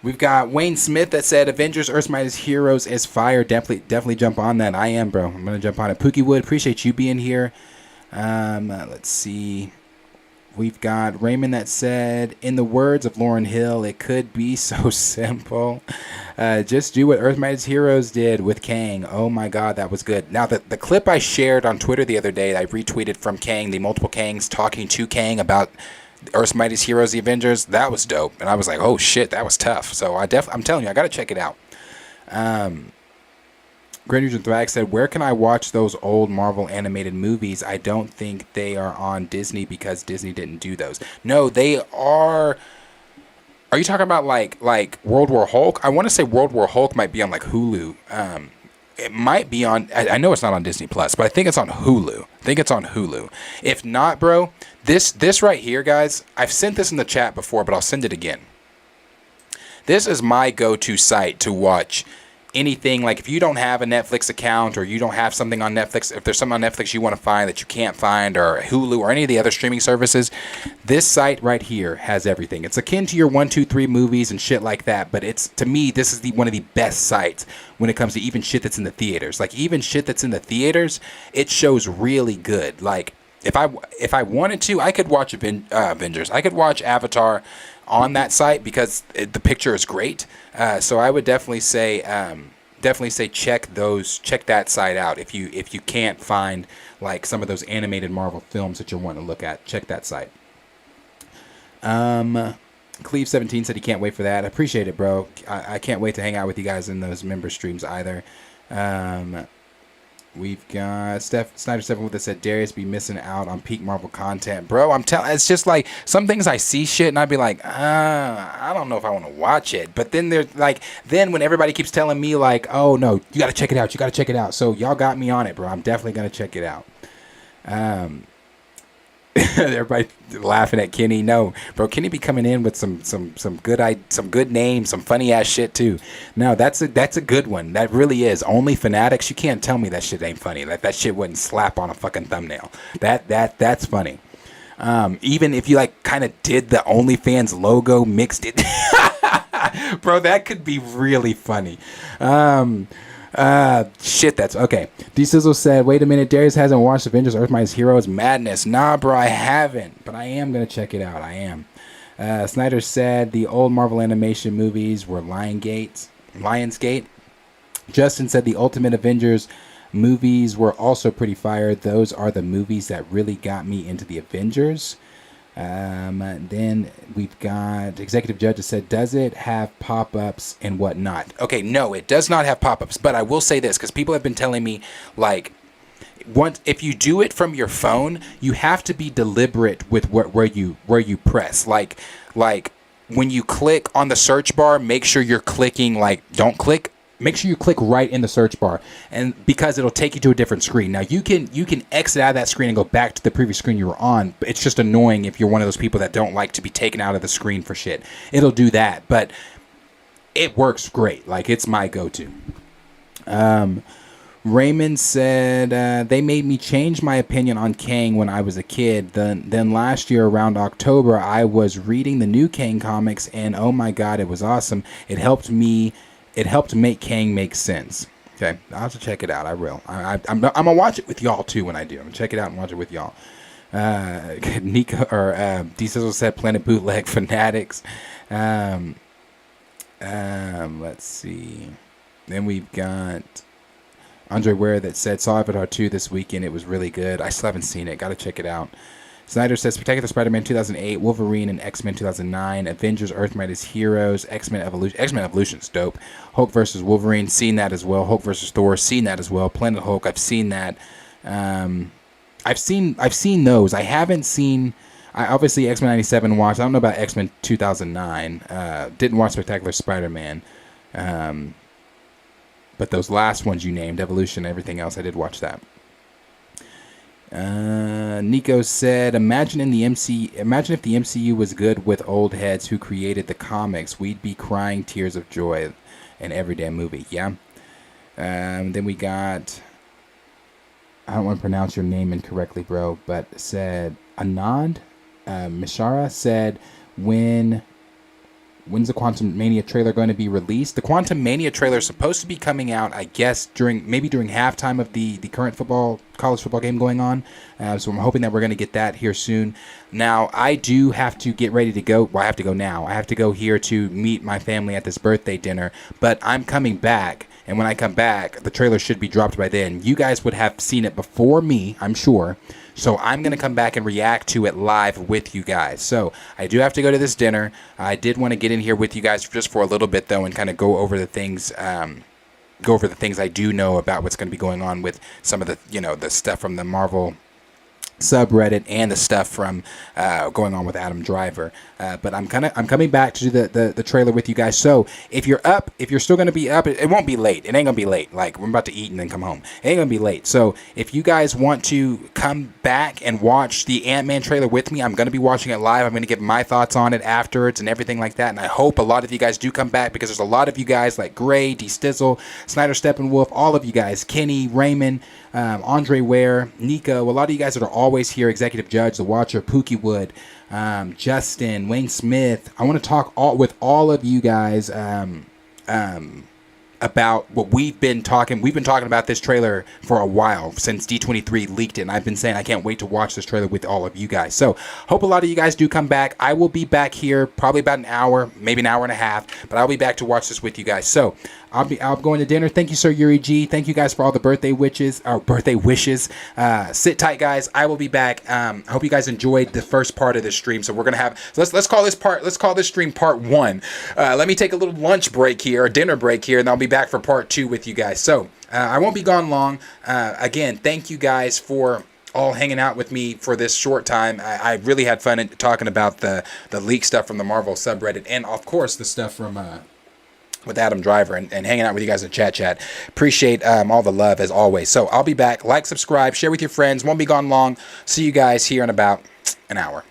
We've got Wayne Smith that said Avengers Earth's Mightiest Heroes is fire. Definitely jump on that. I am, bro. I'm going to jump on it. Pookie Wood, appreciate you being here. Let's see. We've got Raymond that said, in the words of Lauryn Hill, it could be so simple. Just do what Earth's Mightiest Heroes did with Kang. Oh my God, that was good. Now, the clip I shared on Twitter the other day, I retweeted from Kang, the multiple Kangs talking to Kang about Earth's Mightiest Heroes, the Avengers, that was dope. And I was like, oh shit, that was tough. So I'm telling you, I got to check it out. Great and Thrag said, where can I watch those old Marvel animated movies? I don't think they are on Disney because Disney didn't do those. No, they are. Are you talking about like World War Hulk? I want to say World War Hulk might be on like Hulu. It might be on, I know it's not on Disney Plus, but I think it's on Hulu. If not, bro, this right here, guys, I've sent this in the chat before, but I'll send it again. This is my go-to site to watch anything. Like if you don't have a Netflix account, or you don't have something on Netflix, if there's something on Netflix you want to find that you can't find, or Hulu or any of the other streaming services, this site right here has everything. It's akin to your 1, 2, 3 movies and shit like that, but it's, to me, this is one of the best sites when it comes to even shit that's in the theaters. Like even shit that's in the theaters, it shows really good. Like if I wanted to, I could watch Avengers. I could watch Avatar on that site because the picture is great. So I would definitely say check that site out if you can't find like some of those animated Marvel films that you're wanting to look at. Check that site. Cleve17 said he can't wait for that. I appreciate it, bro. I can't wait to hang out with you guys in those member streams either. We've got Snyder 7 that said Darius be missing out on peak Marvel content. Bro, I'm telling, it's just like some things I see shit and I'd be like, I don't know if I want to watch it. But then there's like, when everybody keeps telling me like, oh no, you got to check it out. So y'all got me on it, bro. I'm definitely going to check it out. Everybody laughing at Kenny. No, bro, Kenny be coming in with some good names, some funny ass shit too. No, that's a good one. That really is. Only Fanatics. You can't tell me that shit ain't funny. That shit wouldn't slap on a fucking thumbnail. That's funny. Even if you like kind of did the OnlyFans logo, mixed it, bro, that could be really funny. Shit, that's okay. D Sizzle said, wait a minute, Darius hasn't watched Avengers Earthrise Heroes Madness. Nah, bro, I haven't, but I am gonna check it out. I am. Snyder said the old Marvel animation movies were Lionsgate. Justin said the Ultimate Avengers movies were also pretty fire. Those are the movies that really got me into the Avengers. Then we've got Executive Judge that said, does it have pop-ups and whatnot? Okay, no, it does not have pop-ups, but I will say this, because people have been telling me, like, if you do it from your phone, you have to be deliberate with where you press. Like when you click on the search bar, make sure you're clicking, like, don't click. Make sure you click right in the search bar, and because it'll take you to a different screen. Now you can exit out of that screen and go back to the previous screen you were on, but it's just annoying if you're one of those people that don't like to be taken out of the screen for shit. It'll do that, but it works great. Like, it's my go-to. Raymond said, they made me change my opinion on Kang when I was a kid. Then last year around October, I was reading the new Kang comics, and oh my god, it was awesome. It helped make Kang make sense. Okay, I'll have to check it out. I will. I'm gonna watch it with y'all too when I do. I'm gonna check it out and watch it with y'all. Nico or D Sizzle said Planet Bootleg Fanatics. Let's see. Then we've got Andre Ware that said saw Avatar 2 this weekend. It was really good. I still haven't seen it. Got to check it out. Snyder says Spectacular Spider-Man 2008, Wolverine and X-Men 2009, Avengers Earthrise Heroes, X-Men Evolution's dope. Hulk versus Wolverine, seen that as well. Hulk versus Thor, seen that as well. Planet Hulk, I've seen that. I've seen those. I haven't seen. I obviously X-Men 97 watched. I don't know about X-Men 2009. Didn't watch Spectacular Spider-Man. But those last ones you named, Evolution, everything else, I did watch that. Nico said, imagine if the MCU was good with old heads who created the comics. We'd be crying tears of joy in every damn movie. Yeah. Then we got, I don't want to pronounce your name incorrectly, bro, but said Anand Mishara said, when's the Quantum Mania trailer going to be released? The Quantum Mania trailer is supposed to be coming out, I guess, during halftime of the current college football game going on. So I'm hoping that we're going to get that here soon. Now, I do have to get ready to go. Well, I have to go now. I have to go here to meet my family at this birthday dinner. But I'm coming back. And when I come back, the trailer should be dropped by then. You guys would have seen it before me, I'm sure. So I'm going to come back and react to it live with you guys. So I do have to go to this dinner. I did want to get in here with you guys just for a little bit, though, and kind of go over the things I do know about what's going to be going on with some of the, the stuff from the Marvel subreddit and the stuff from going on with Adam Driver. But I'm coming back to do the trailer with you guys. So if you're still going to be up, it won't be late. It ain't going to be late. Like, we're about to eat and then come home. It ain't going to be late. So if you guys want to come back and watch the Ant-Man trailer with me, I'm going to be watching it live. I'm going to give my thoughts on it afterwards and everything like that. And I hope a lot of you guys do come back, because there's a lot of you guys like Gray, D Stizzle, Snyder Steppenwolf, all of you guys, Kenny, Raymond, Andre Ware, Nico, a lot of you guys that are always here, Executive Judge, The Watcher, Pookie Wood, Justin, Wayne Smith. I want to talk with all of you guys about what we've been talking. We've been talking about this trailer for a while, since D23 leaked it, and I've been saying I can't wait to watch this trailer with all of you guys. So hope a lot of you guys do come back. I will be back here probably about an hour, maybe an hour and a half, but I'll be back to watch this with you guys. So I'll going to dinner. Thank you, Sir Yuri G. Thank you guys for all the birthday wishes. Sit tight, guys. I will be back. Hope you guys enjoyed the first part of this stream. So we're gonna have let's call this stream part 1. Let me take a little lunch break here, a dinner break here, and I'll be back for part 2 with you guys. So I won't be gone long. Again, thank you guys for all hanging out with me for this short time. I really had fun talking about the leak stuff from the Marvel subreddit, and of course the stuff from with Adam Driver, and hanging out with you guys in chat. Appreciate all the love as always. So I'll be back. Like, subscribe, share with your friends. Won't be gone long. See you guys here in about an hour.